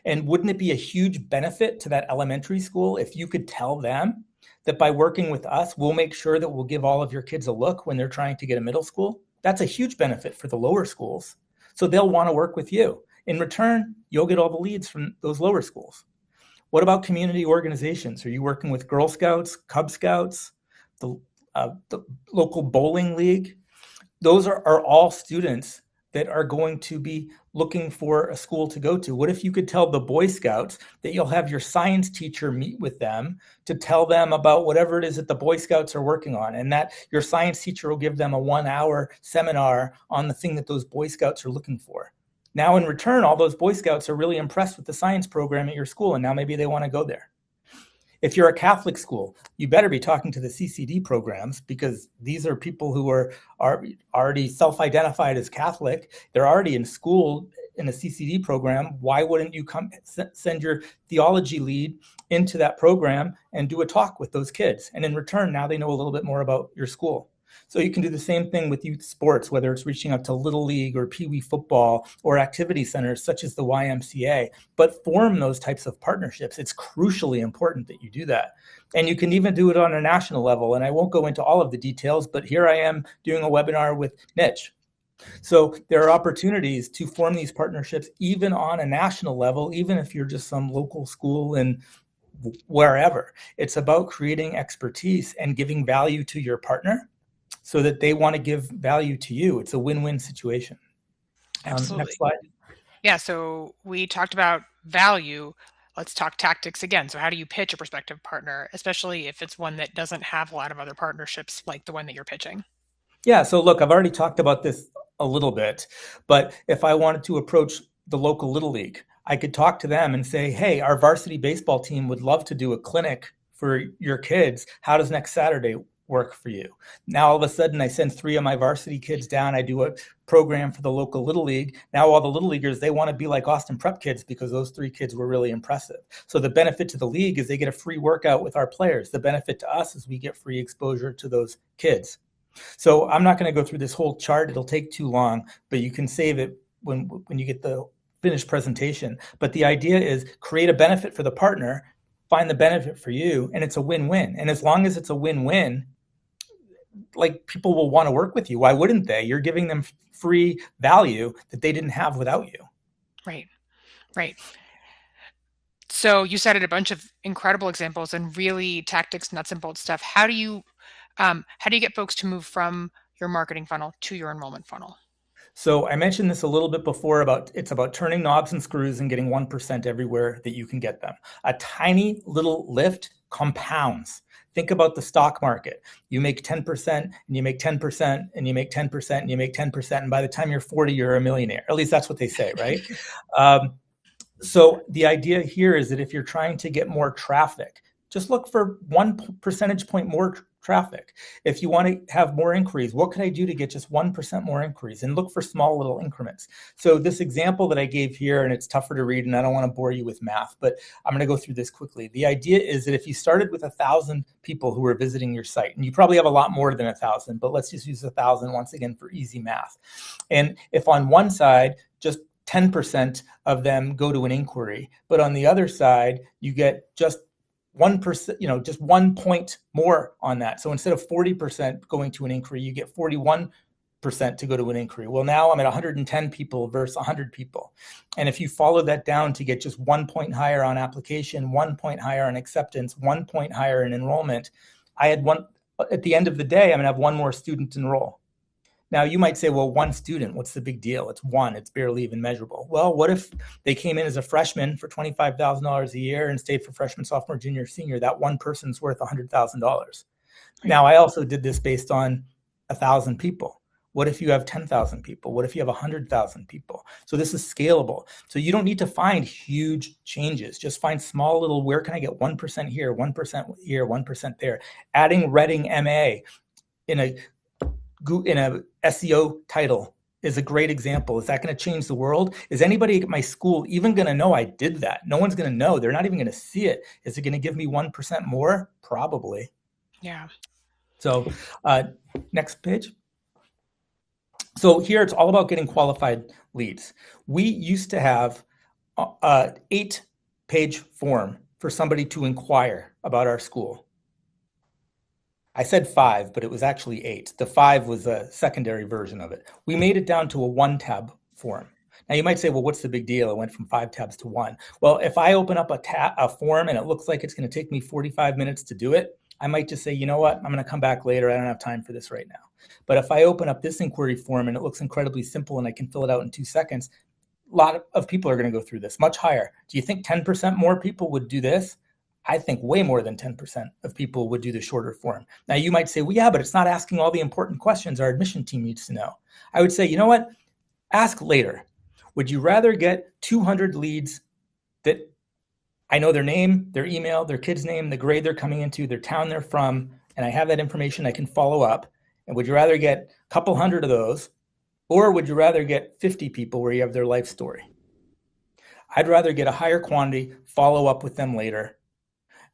[SPEAKER 2] And wouldn't it be a huge benefit to that elementary school if you could tell them that by working with us, we'll make sure that we'll give all of your kids a look when they're trying to get a middle school? That's a huge benefit for the lower schools. So they'll want to work with you. In return, you'll get all the leads from those lower schools. What about community organizations? Are you working with Girl Scouts, Cub Scouts, the local bowling league? Those are all students that are going to be looking for a school to go to. What if you could tell the Boy Scouts that you'll have your science teacher meet with them to tell them about whatever it is that the Boy Scouts are working on, and that your science teacher will give them a 1-hour seminar on the thing that those Boy Scouts are looking for? Now, in return, all those Boy Scouts are really impressed with the science program at your school, and now maybe they want to go there. If you're a Catholic school, you better be talking to the CCD programs, because these are people who are already self-identified as Catholic. They're already in school in a CCD program. Why wouldn't you send your theology lead into that program and do a talk with those kids? And in return, now they know a little bit more about your school. So you can do the same thing with youth sports, whether it's reaching out to Little League or Pee Wee football or activity centers such as the YMCA, but form those types of partnerships. It's crucially important that you do that. And you can even do it on a national level. And I won't go into all of the details, but here I am doing a webinar with Niche. So there are opportunities to form these partnerships even on a national level, even if you're just some local school in wherever. It's about creating expertise and giving value to your partner so that they want to give value to you. It's a win-win situation.
[SPEAKER 1] Absolutely.
[SPEAKER 2] Next slide.
[SPEAKER 1] Yeah, so we talked about value. Let's talk tactics again. So how do you pitch a prospective partner, especially if it's one that doesn't have a lot of other partnerships like the one that you're pitching?
[SPEAKER 2] Yeah, so look, I've already talked about this a little bit, but if I wanted to approach the local Little League, I could talk to them and say, hey, our varsity baseball team would love to do a clinic for your kids. How does next Saturday work for you? Now, all of a sudden, I send 3 of my varsity kids down. I do a program for the local Little League. Now, all the Little Leaguers, they want to be like Austin Prep kids because those 3 kids were really impressive. So the benefit to the league is they get a free workout with our players. The benefit to us is we get free exposure to those kids. So I'm not going to go through this whole chart. It'll take too long, but you can save it when you get the finished presentation. But the idea is create a benefit for the partner, find the benefit for you, and it's a win-win. And as long as it's a win-win, like, people will want to work with you. Why wouldn't they? You're giving them free value that they didn't have without you.
[SPEAKER 1] Right, right. So you cited a bunch of incredible examples and really tactics, nuts and bolts stuff. How do you get folks to move from your marketing funnel to your enrollment funnel?
[SPEAKER 2] So I mentioned this a little bit before about it's about turning knobs and screws and getting 1% everywhere that you can get them. A tiny little lift compounds. Think about the stock market. You make 10% and you make 10% and you make 10% and you make 10%. And by the time you're 40, you're a millionaire. At least that's what they say, right? So the idea here is that if you're trying to get more traffic, just look for 1% point more traffic. If you want to have more inquiries, what can I do to get just 1% more inquiries? And look for small little increments. So this example that I gave here, and it's tougher to read, and I don't want to bore you with math, but I'm going to go through this quickly. The idea is that if you started with 1,000 people who were visiting your site, and you probably have a lot more than 1,000, but let's just use 1,000 once again for easy math. And if on one side, just 10% of them go to an inquiry, but on the other side, you get just 1%, just 1 point more on that. So instead of 40% going to an inquiry, you get 41% to go to an inquiry. Well, now I'm at 110 people versus 100 people. And if you follow that down to get just 1 point higher on application, 1 point higher on acceptance, 1 point higher in enrollment, at the end of the day, I'm going to have one more student enroll. Now, you might say, well, one student, what's the big deal? It's one, it's barely even measurable. Well, what if they came in as a freshman for $25,000 a year and stayed for freshman, sophomore, junior, senior? That one person's worth $100,000. Right. Now, I also did this based on 1,000 people. What if you have 10,000 people? What if you have 100,000 people? So this is scalable. So you don't need to find huge changes. Just find small little, where can I get 1% here, 1% here, 1% there? Adding Reading MA in a SEO title is a great example. Is that going to change the world? Is anybody at my school even going to know I did that? No one's going to know. They're not even going to see it. Is it going to give me 1% more? Probably.
[SPEAKER 1] Yeah.
[SPEAKER 2] So next page. So here it's all about getting qualified leads. We used to have an 8-page form for somebody to inquire about our school. I said 5, but it was actually 8. The 5 was a secondary version of it. We made it down to a 1-tab form. Now you might say, well, what's the big deal? It went from 5 tabs to 1. Well, if I open up a form and it looks like it's going to take me 45 minutes to do it, I might just say, you know what? I'm going to come back later. I don't have time for this right now. But if I open up this inquiry form and it looks incredibly simple and I can fill it out in 2 seconds, a lot of people are going to go through this, much higher. Do you think 10% more people would do this? I think way more than 10% of people would do the shorter form. Now you might say, well, yeah, but it's not asking all the important questions our admission team needs to know. I would say, you know what? Ask later. Would you rather get 200 leads that I know their name, their email, their kid's name, the grade they're coming into, their town they're from, and I have that information I can follow up? And would you rather get a couple hundred of those, or would you rather get 50 people where you have their life story? I'd rather get a higher quantity, follow up with them later,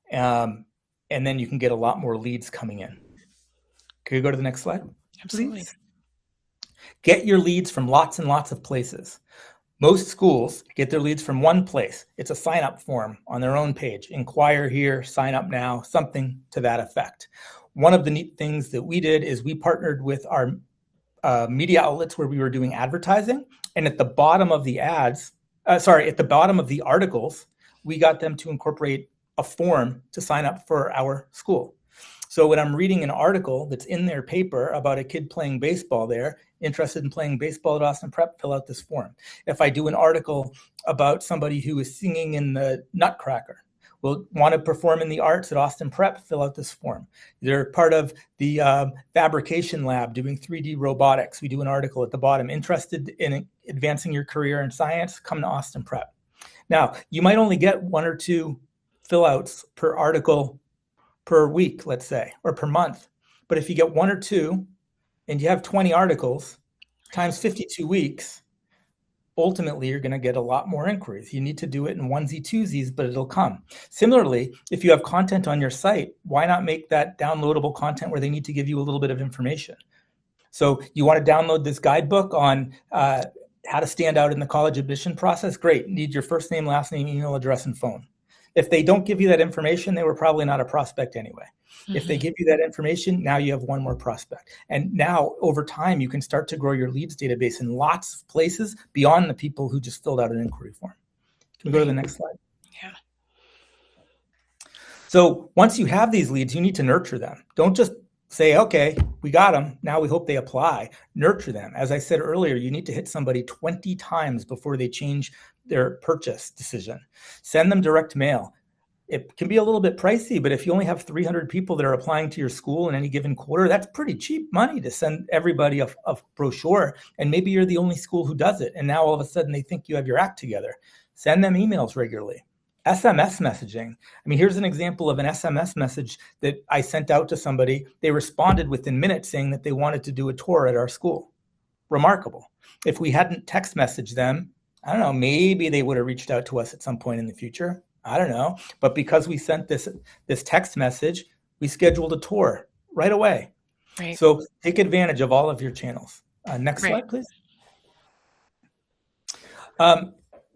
[SPEAKER 2] and then you can get a lot more leads coming in. Can you go to the next slide?
[SPEAKER 1] Absolutely.
[SPEAKER 2] Please? Get your leads from lots and lots of places. Most schools get their leads from one place. It's a sign-up form on their own page. Inquire here, sign up now, something to that effect. One of the neat things that we did is we partnered with our media outlets where we were doing advertising, and at the bottom of the articles, we got them to incorporate a form to sign up for our school. So when I'm reading an article that's in their paper about a kid playing baseball there, interested in playing baseball at Austin Prep, fill out this form. If I do an article about somebody who is singing in the Nutcracker, will want to perform in the arts at Austin Prep, fill out this form. They're part of the fabrication lab doing 3D robotics. We do an article at the bottom. Interested in advancing your career in science, come to Austin Prep. Now, you might only get 1 or 2 fill outs per article per week, let's say, or per month. But if you get 1 or 2 and you have 20 articles times 52 weeks, ultimately you're going to get a lot more inquiries. You need to do it in onesie twosies, but it'll come. Similarly, if you have content on your site, why not make that downloadable content where they need to give you a little bit of information? So you want to download this guidebook on how to stand out in the college admission process? Great. Need your first name, last name, email address, and phone. If they don't give you that information, they were probably not a prospect anyway. Mm-hmm. If they give you that information, now you have one more prospect. And now over time, you can start to grow your leads database in lots of places beyond the people who just filled out an inquiry form. Can we go to the next slide?
[SPEAKER 1] Yeah.
[SPEAKER 2] So once you have these leads, you need to nurture them. Don't just say, okay, We got them. Now we hope they apply. Nurture them. As I said earlier, you need to hit somebody 20 times before they change their purchase decision. Send them direct mail. It can be a little bit pricey, but if you only have 300 people that are applying to your school in any given quarter, that's pretty cheap money to send everybody a brochure. And maybe you're the only school who does it. And now all of a sudden they think you have your act together. Send them emails regularly. SMS messaging. I mean, here's an example of an SMS message that I sent out to somebody. They responded within minutes saying that they wanted to do a tour at our school. Remarkable. If we hadn't text messaged them, I don't know, maybe they would have reached out to us at some point in the future. I don't know. But because we sent this text message, we scheduled a tour right away.
[SPEAKER 1] Right.
[SPEAKER 2] So take advantage of all of your channels. Next slide, please.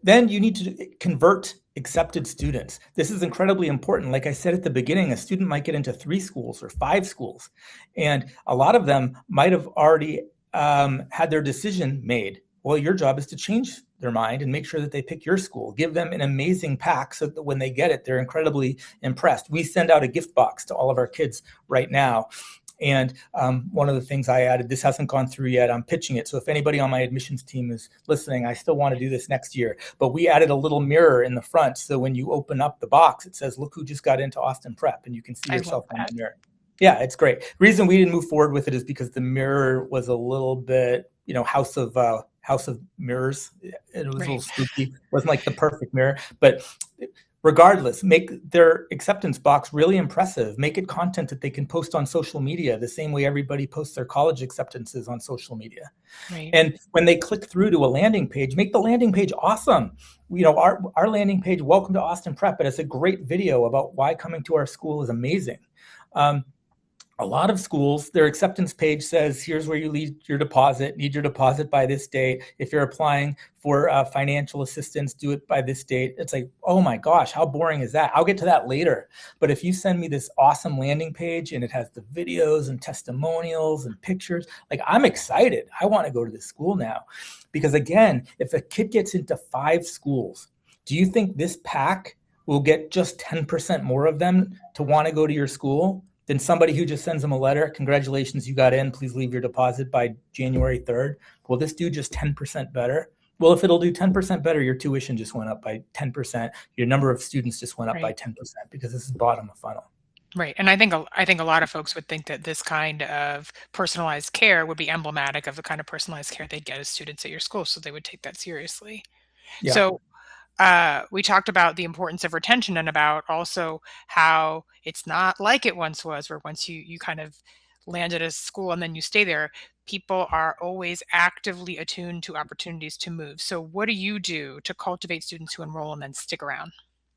[SPEAKER 2] Then you need to convert accepted students. This is incredibly important. Like I said at the beginning, a student might get into 3 schools or 5 schools, and a lot of them might have already had their decision made. Well, your job is to change their mind and make sure that they pick your school. Give them an amazing pack so that when they get it, they're incredibly impressed. We send out a gift box to all of our kids right now. And one of the things I added, this hasn't gone through yet, I'm pitching it. So if anybody on my admissions team is listening, I still want to do this next year. But we added a little mirror in the front. So when you open up the box, it says, look who just got into Austin Prep. And you can see yourself in the mirror. Yeah, it's great. The reason we didn't move forward with it is because the mirror was a little bit, House of Mirrors. It was a little spooky. It wasn't like the perfect mirror. But regardless, make their acceptance box really impressive. Make it content that they can post on social media the same way everybody posts their college acceptances on social media. Right. And when they click through to a landing page, make the landing page awesome. Our landing page, Welcome to Austin Prep, it has a great video about why coming to our school is amazing. A lot of schools, their acceptance page says, here's where you leave your deposit, need your deposit by this date. If you're applying for financial assistance, do it by this date. It's like, oh my gosh, how boring is that? I'll get to that later. But if you send me this awesome landing page and it has the videos and testimonials and pictures, like I'm excited. I want to go to this school now. Because again, if a kid gets into 5 schools, do you think this pack will get just 10% more of them to want to go to your school than somebody who just sends them a letter? Congratulations, you got in. Please leave your deposit by January 3rd. Will this do just 10% better? Well, if it'll do 10% better, your tuition just went up by 10%. Your number of students just went up by 10% because this is bottom of funnel.
[SPEAKER 1] Right. And I think a lot of folks would think that this kind of personalized care would be emblematic of the kind of personalized care they'd get as students at your school. So they would take that seriously. Yeah. So we talked about the importance of retention and about also how it's not like it once was, where once you kind of land at a school and then you stay there, people are always actively attuned to opportunities to move. So what do you do to cultivate students who enroll and then stick around?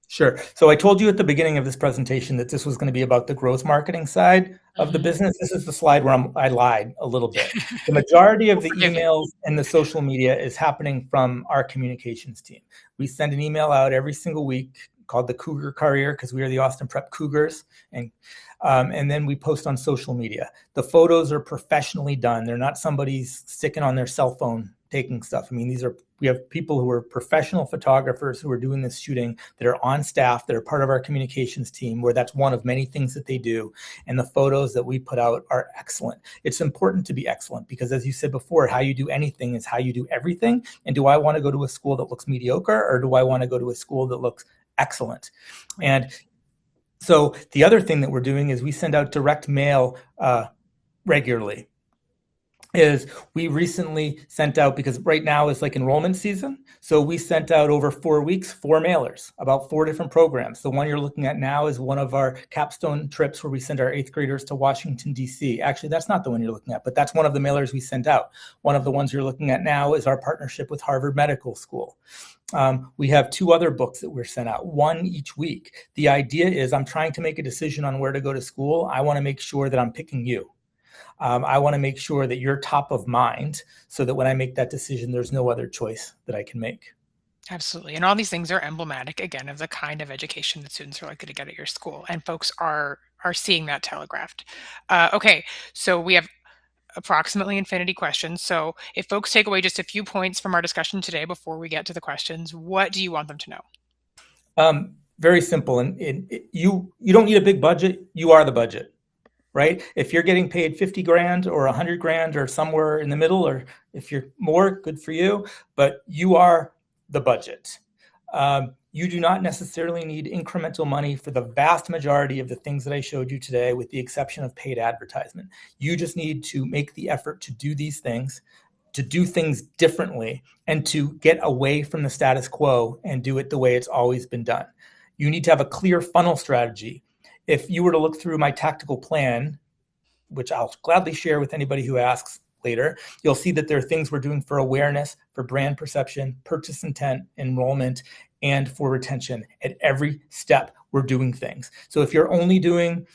[SPEAKER 1] Sure.
[SPEAKER 2] So I told you at the beginning of this presentation that this was going to be about the growth marketing side of the business. This is the slide where I lied a little bit. The majority of the emails and the social media is happening from our communications team. We send an email out every single week called the Cougar Courier because we are the Austin Prep Cougars. And then we post on social media. The photos are professionally done. They're not somebody's sticking on their cell phone taking stuff. I mean, we have people who are professional photographers who are doing this shooting that are on staff, that are part of our communications team, where that's one of many things that they do. And the photos that we put out are excellent. It's important to be excellent because, as you said before, how you do anything is how you do everything. And do I want to go to a school that looks mediocre, or do I want to go to a school that looks excellent? And so the other thing that we're doing is we send out direct mail regularly. Is we recently sent out, because right now is like enrollment season, so we sent out over 4 weeks 4 mailers about 4 different programs. The one you're looking at now is one of our capstone trips where we send our 8th graders to Washington, D.C. Actually, that's not the one you're looking at, but that's one of the mailers we sent out. One of the ones you're looking at now is our partnership with Harvard Medical School. We have 2 other books that we're sent out, 1 each week. The idea is I'm trying to make a decision on where to go to school. I want to make sure that I'm picking you. I want to make sure that you're top of mind so that when I make that decision, there's no other choice that I can make.
[SPEAKER 1] Absolutely. And all these things are emblematic, again, of the kind of education that students are likely to get at your school. And folks are seeing that telegraphed. Okay, so we have approximately infinity questions. So if folks take away just a few points from our discussion today before we get to the questions, what do you want them to know?
[SPEAKER 2] Very simple. And you don't need a big budget. You are the budget. right? If you're getting paid 50 grand or 100 grand or somewhere in the middle, or if you're more, good for you, but you are the budget. You do not necessarily need incremental money for the vast majority of the things that I showed you today, with the exception of paid advertisement. You just need to make the effort to do these things, to do things differently, and to get away from the status quo and do it the way it's always been done. You need to have a clear funnel strategy. If you were to look through my tactical plan, which I'll gladly share with anybody who asks later, you'll see that there are things we're doing for awareness, for brand perception, purchase intent, enrollment, and for retention. At every step, we're doing things. So if you're only doing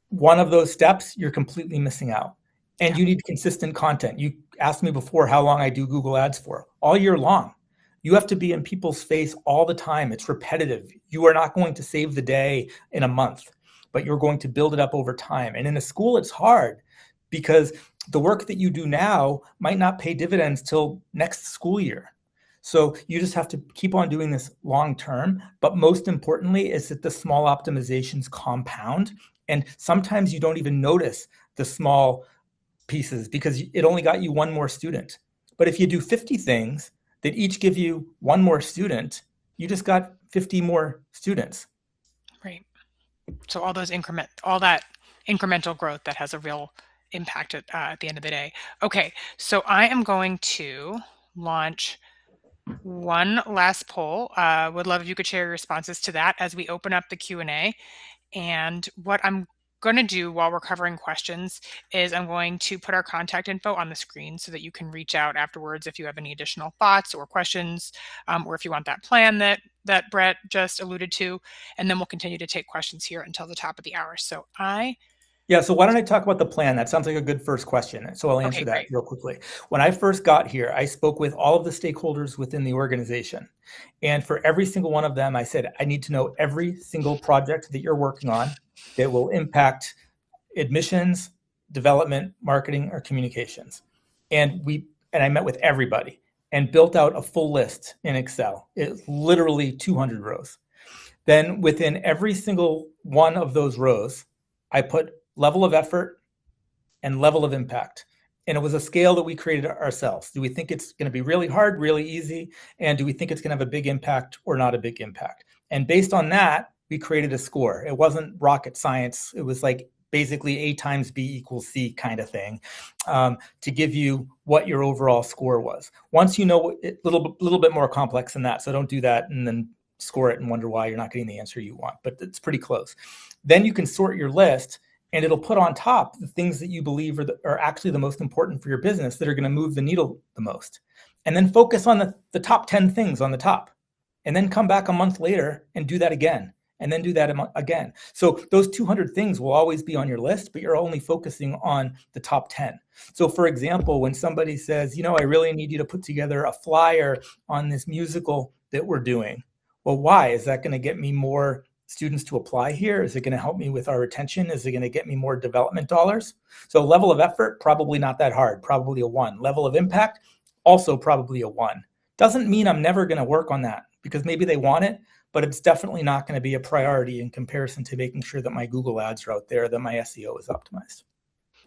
[SPEAKER 2] one of those steps, you're completely missing out. And you need consistent content. You asked me before how long I do Google Ads for. All year long. You have to be in people's face all the time. It's repetitive. You are not going to save the day in a month, but you're going to build it up over time. And in a school, it's hard because the work that you do now might not pay dividends till next school year. So you just have to keep on doing this long term. But most importantly is that the small optimizations compound. And sometimes you don't even notice the small pieces because it only got you one more student. But if you do 50 things that each give you one more student, you just got 50 more students.
[SPEAKER 1] Right. So all that incremental growth that has a real impact at the end of the day. Okay, so I am going to launch one last poll. Would love if you could share your responses to that as we open up the Q&A. And what I'm going to do while we're covering questions is I'm going to put our contact info on the screen so that you can reach out afterwards if you have any additional thoughts or questions, or if you want that plan that Brett just alluded to, and then we'll continue to take questions here until the top of the hour. So
[SPEAKER 2] so why don't I talk about the plan? That sounds like a good first question. So I'll answer that real quickly. When I first got here, I spoke with all of the stakeholders within the organization. And for every single one of them, I said, I need to know every single project that you're working on that will impact admissions, development, marketing, or communications. And I met with everybody and built out a full list in Excel. It's literally 200 rows. Then within every single one of those rows, I put level of effort and level of impact. And it was a scale that we created ourselves. Do we think it's going to be really hard, really easy? And do we think it's going to have a big impact or not a big impact? And based on that, we created a score. It wasn't rocket science. It was like basically A times B equals C kind of thing, to give you what your overall score was. Once you know it, a little bit more complex than that. So don't do that and then score it and wonder why you're not getting the answer you want, but it's pretty close. Then you can sort your list and it'll put on top the things that you believe are actually the most important for your business, that are going to move the needle the most. And then focus on the top 10 things on the top, and then come back a month later and do that again, and then do that again. So those 200 things will always be on your list, but you're only focusing on the top 10. So for example, when somebody says, I really need you to put together a flyer on this musical that we're doing. Well, why? Is that going to get me more students to apply here? Is it going to help me with our retention? Is it going to get me more development dollars? So level of effort, probably not that hard, probably a 1. Level of impact, also probably a 1. Doesn't mean I'm never going to work on that, because maybe they want it, but it's definitely not going to be a priority in comparison to making sure that my Google ads are out there, that my SEO is optimized.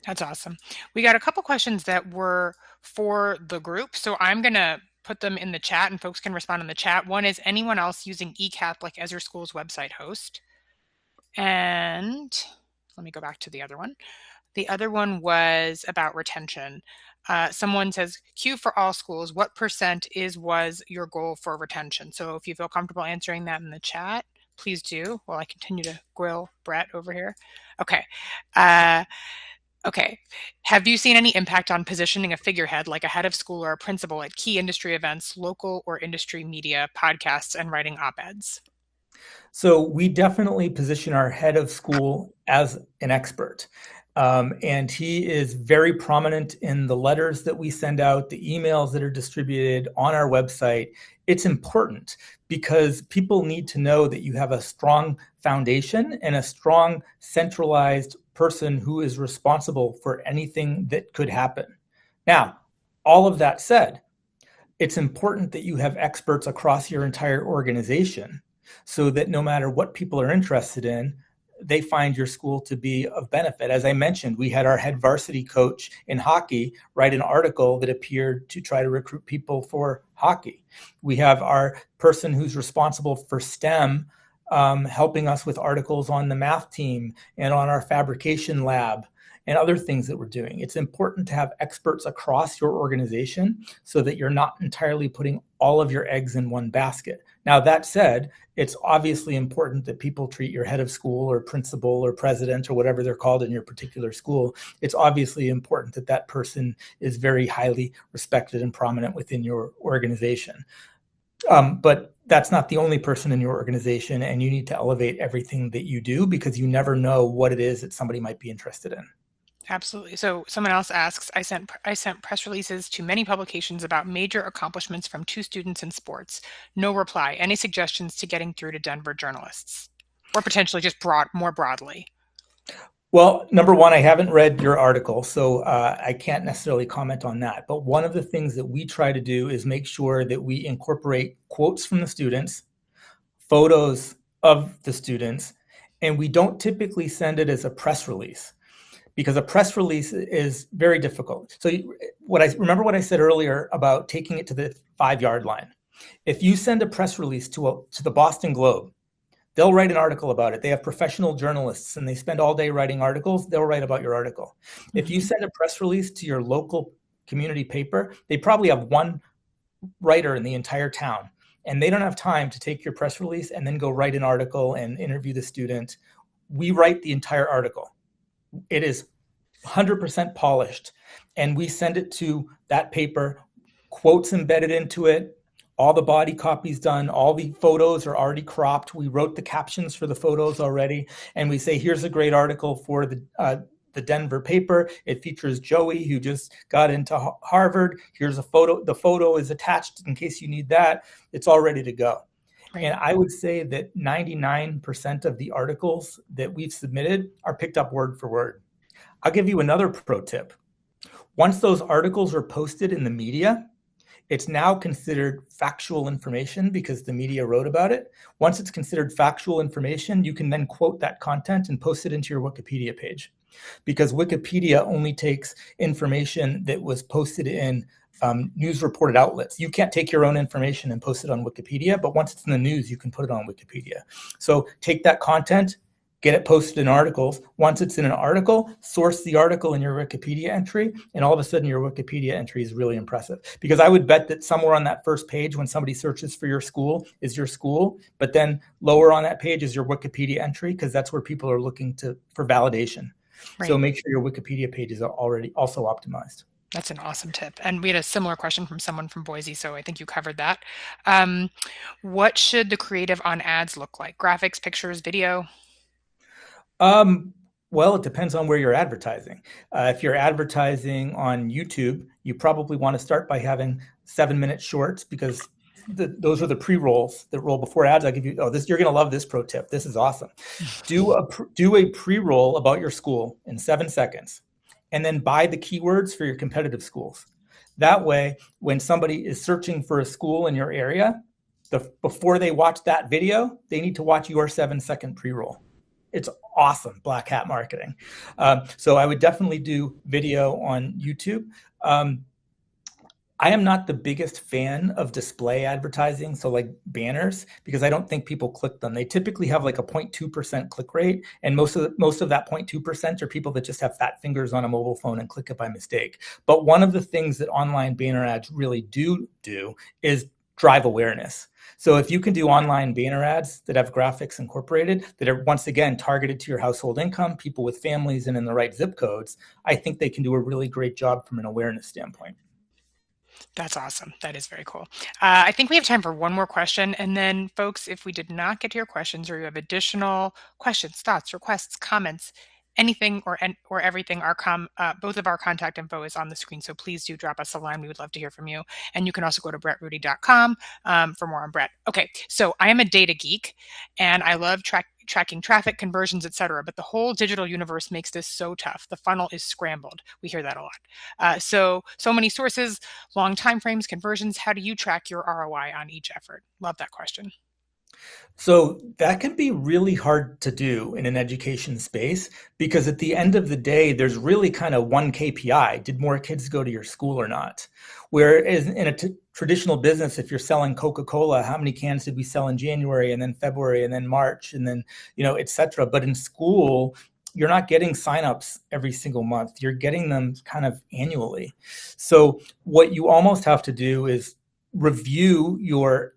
[SPEAKER 1] That's awesome. We got a couple questions that were for the group, so I'm going to put them in the chat and folks can respond in the chat. One is, anyone else using eCatholic as your school's website host? And let me go back to the other one. The other one was about retention. Someone says, Q for all schools, what percent was your goal for retention? So if you feel comfortable answering that in the chat, please do, while I continue to grill Brett over here. Okay. Okay. Have you seen any impact on positioning a figurehead like a head of school or a principal at key industry events, local or industry media, podcasts, and writing op-eds?
[SPEAKER 2] So we definitely position our head of school as an expert. And he is very prominent in the letters that we send out, the emails that are distributed on our website. It's important because people need to know that you have a strong foundation and a strong centralized person who is responsible for anything that could happen. Now, all of that said, it's important that you have experts across your entire organization so that no matter what people are interested in, they find your school to be of benefit. As I mentioned, we had our head varsity coach in hockey write an article that appeared to try to recruit people for hockey. We have our person who's responsible for STEM helping us with articles on the math team and on our fabrication lab and other things that we're doing. It's important to have experts across your organization so that you're not entirely putting all of your eggs in one basket. Now, that said, it's obviously important that people treat your head of school or principal or president or whatever they're called in your particular school. It's obviously important that that person is very highly respected and prominent within your organization. But that's not the only person in your organization, and you need to elevate everything that you do because you never know what it is that somebody might be interested in.
[SPEAKER 1] Absolutely. So someone else asks, I sent press releases to many publications about major accomplishments from 2 students in sports. No reply. Any suggestions to getting through to Denver journalists? Or potentially just more broadly?
[SPEAKER 2] Well, number one, I haven't read your article, so I can't necessarily comment on that. But one of the things that we try to do is make sure that we incorporate quotes from the students, photos of the students, and we don't typically send it as a press release, because a press release is very difficult. So remember what I said earlier about taking it to the 5-yard line. If you send a press release to the Boston Globe, they'll write an article about it. They have professional journalists and they spend all day writing articles. They'll write about your article. If you send a press release to your local community paper, they probably have one writer in the entire town, and they don't have time to take your press release and then go write an article and interview the student. We write the entire article. It is 100% polished, and we send it to that paper, quotes embedded into it, all the body copies done, all the photos are already cropped. We wrote the captions for the photos already, and we say, here's a great article for the Denver paper. It features Joey, who just got into Harvard. Here's a photo. The photo is attached in case you need that. It's all ready to go. Right. And I would say that 99% of the articles that we've submitted are picked up word for word. I'll give you another pro tip. Once those articles are posted in the media, it's now considered factual information because the media wrote about it. Once it's considered factual information, you can then quote that content and post it into your Wikipedia page, because Wikipedia only takes information that was posted in news reported outlets. You can't take your own information and post it on Wikipedia, but once it's in the news, you can put it on Wikipedia. So take that content, get it posted in articles. Once it's in an article, source the article in your Wikipedia entry, and all of a sudden your Wikipedia entry is really impressive. Because I would bet that somewhere on that first page when somebody searches for your school is your school, but then lower on that page is your Wikipedia entry, because that's where people are looking for validation. Right. So make sure your Wikipedia page is already also optimized.
[SPEAKER 1] That's an awesome tip. And we had a similar question from someone from Boise, so I think you covered that. What should the creative on ads look like? Graphics, pictures, video?
[SPEAKER 2] Well, it depends on where you're advertising. If you're advertising on YouTube, you probably want to start by having 7-minute shorts, because those are the pre-rolls that roll before ads. I give you, you're going to love this pro tip. This is awesome. Do a pre-roll about your school in 7 seconds, and then buy the keywords for your competitive schools. That way, when somebody is searching for a school in your area, before they watch that video, they need to watch your 7-second pre-roll. It's awesome black hat marketing. So I would definitely do video on YouTube. I am not the biggest fan of display advertising, so like banners, because I don't think people click them. They typically have like a 0.2% click rate, and most of that 0.2% are people that just have fat fingers on a mobile phone and click it by mistake. But one of the things that online banner ads really do is drive awareness. So if you can do online banner ads that have graphics incorporated, that are once again targeted to your household income, people with families and in the right zip codes, I think they can do a really great job from an awareness standpoint.
[SPEAKER 1] That's awesome. That is very cool. I think we have time for one more question. And then, folks, if we did not get to your questions, or you have additional questions, thoughts, requests, comments, anything or everything, both of our contact info is on the screen. So please do drop us a line. We would love to hear from you. And you can also go to brettrudy.com for more on Brett. Okay, so I am a data geek, and I love tracking traffic, conversions, etc. But the whole digital universe makes this so tough. The funnel is scrambled. We hear that a lot. So many sources, long time frames, conversions. How do you track your ROI on each effort? Love that question.
[SPEAKER 2] So that can be really hard to do in an education space because at the end of the day, there's really kind of one KPI. Did more kids go to your school or not? Whereas in a traditional business, if you're selling Coca-Cola, how many cans did we sell in January and then February and then March and then, et cetera. But in school, you're not getting signups every single month. You're getting them kind of annually. So what you almost have to do is review your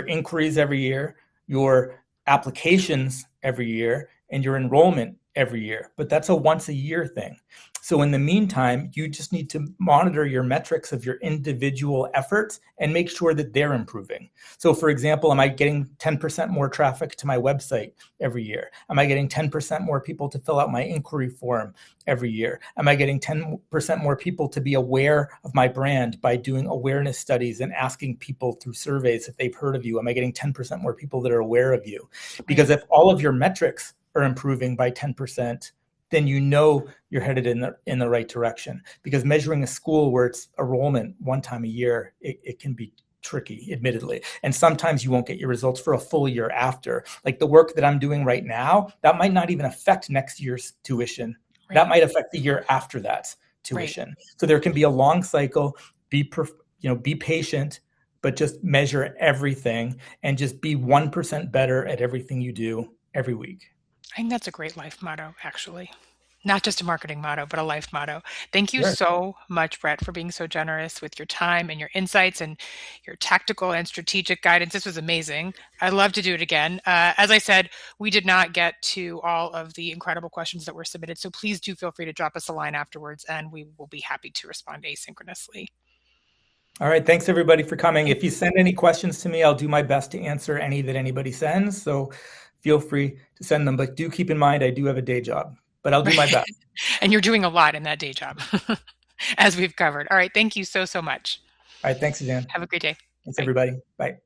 [SPEAKER 2] inquiries every year, your applications every year, and your enrollment every year. But that's a once a year thing. So in the meantime, you just need to monitor your metrics of your individual efforts and make sure that they're improving. So for example, am I getting 10% more traffic to my website every year? Am I getting 10% more people to fill out my inquiry form every year? Am I getting 10% more people to be aware of my brand by doing awareness studies and asking people through surveys if they've heard of you? Am I getting 10% more people that are aware of you? Because
[SPEAKER 1] Right.
[SPEAKER 2] if all of your metrics are improving by 10%, then you're headed in the right direction. Because measuring a school where it's enrollment one time a year, it can be tricky, admittedly. And sometimes you won't get your results for a full year after. Like the work that I'm doing right now, that might not even affect next year's tuition. That
[SPEAKER 1] Right.
[SPEAKER 2] might affect the year after that
[SPEAKER 1] Right.
[SPEAKER 2] tuition. So there can be a long cycle. Be patient, but just measure everything and just be 1% better at everything you do every week.
[SPEAKER 1] I think that's a great life motto, actually. Not just a marketing motto, but a life motto. Thank you
[SPEAKER 2] Sure.
[SPEAKER 1] so much, Brett, for being so generous with your time and your insights and your tactical and strategic guidance. This was amazing. I'd love to do it again. As I said, we did not get to all of the incredible questions that were submitted, so please do feel free to drop us a line afterwards, and we will be happy to respond asynchronously.
[SPEAKER 2] All right. Thanks everybody for coming.
[SPEAKER 1] Thank
[SPEAKER 2] If you send any questions to me, I'll do my best to answer any that anybody sends. So feel free to send them. But do keep in mind, I do have a day job, but I'll do my best.
[SPEAKER 1] And you're doing a lot in that day job, as we've covered. All right. Thank you so, so much.
[SPEAKER 2] All right. Thanks, Suzanne.
[SPEAKER 1] Have a great day.
[SPEAKER 2] Thanks,
[SPEAKER 1] Bye.
[SPEAKER 2] everybody. Bye.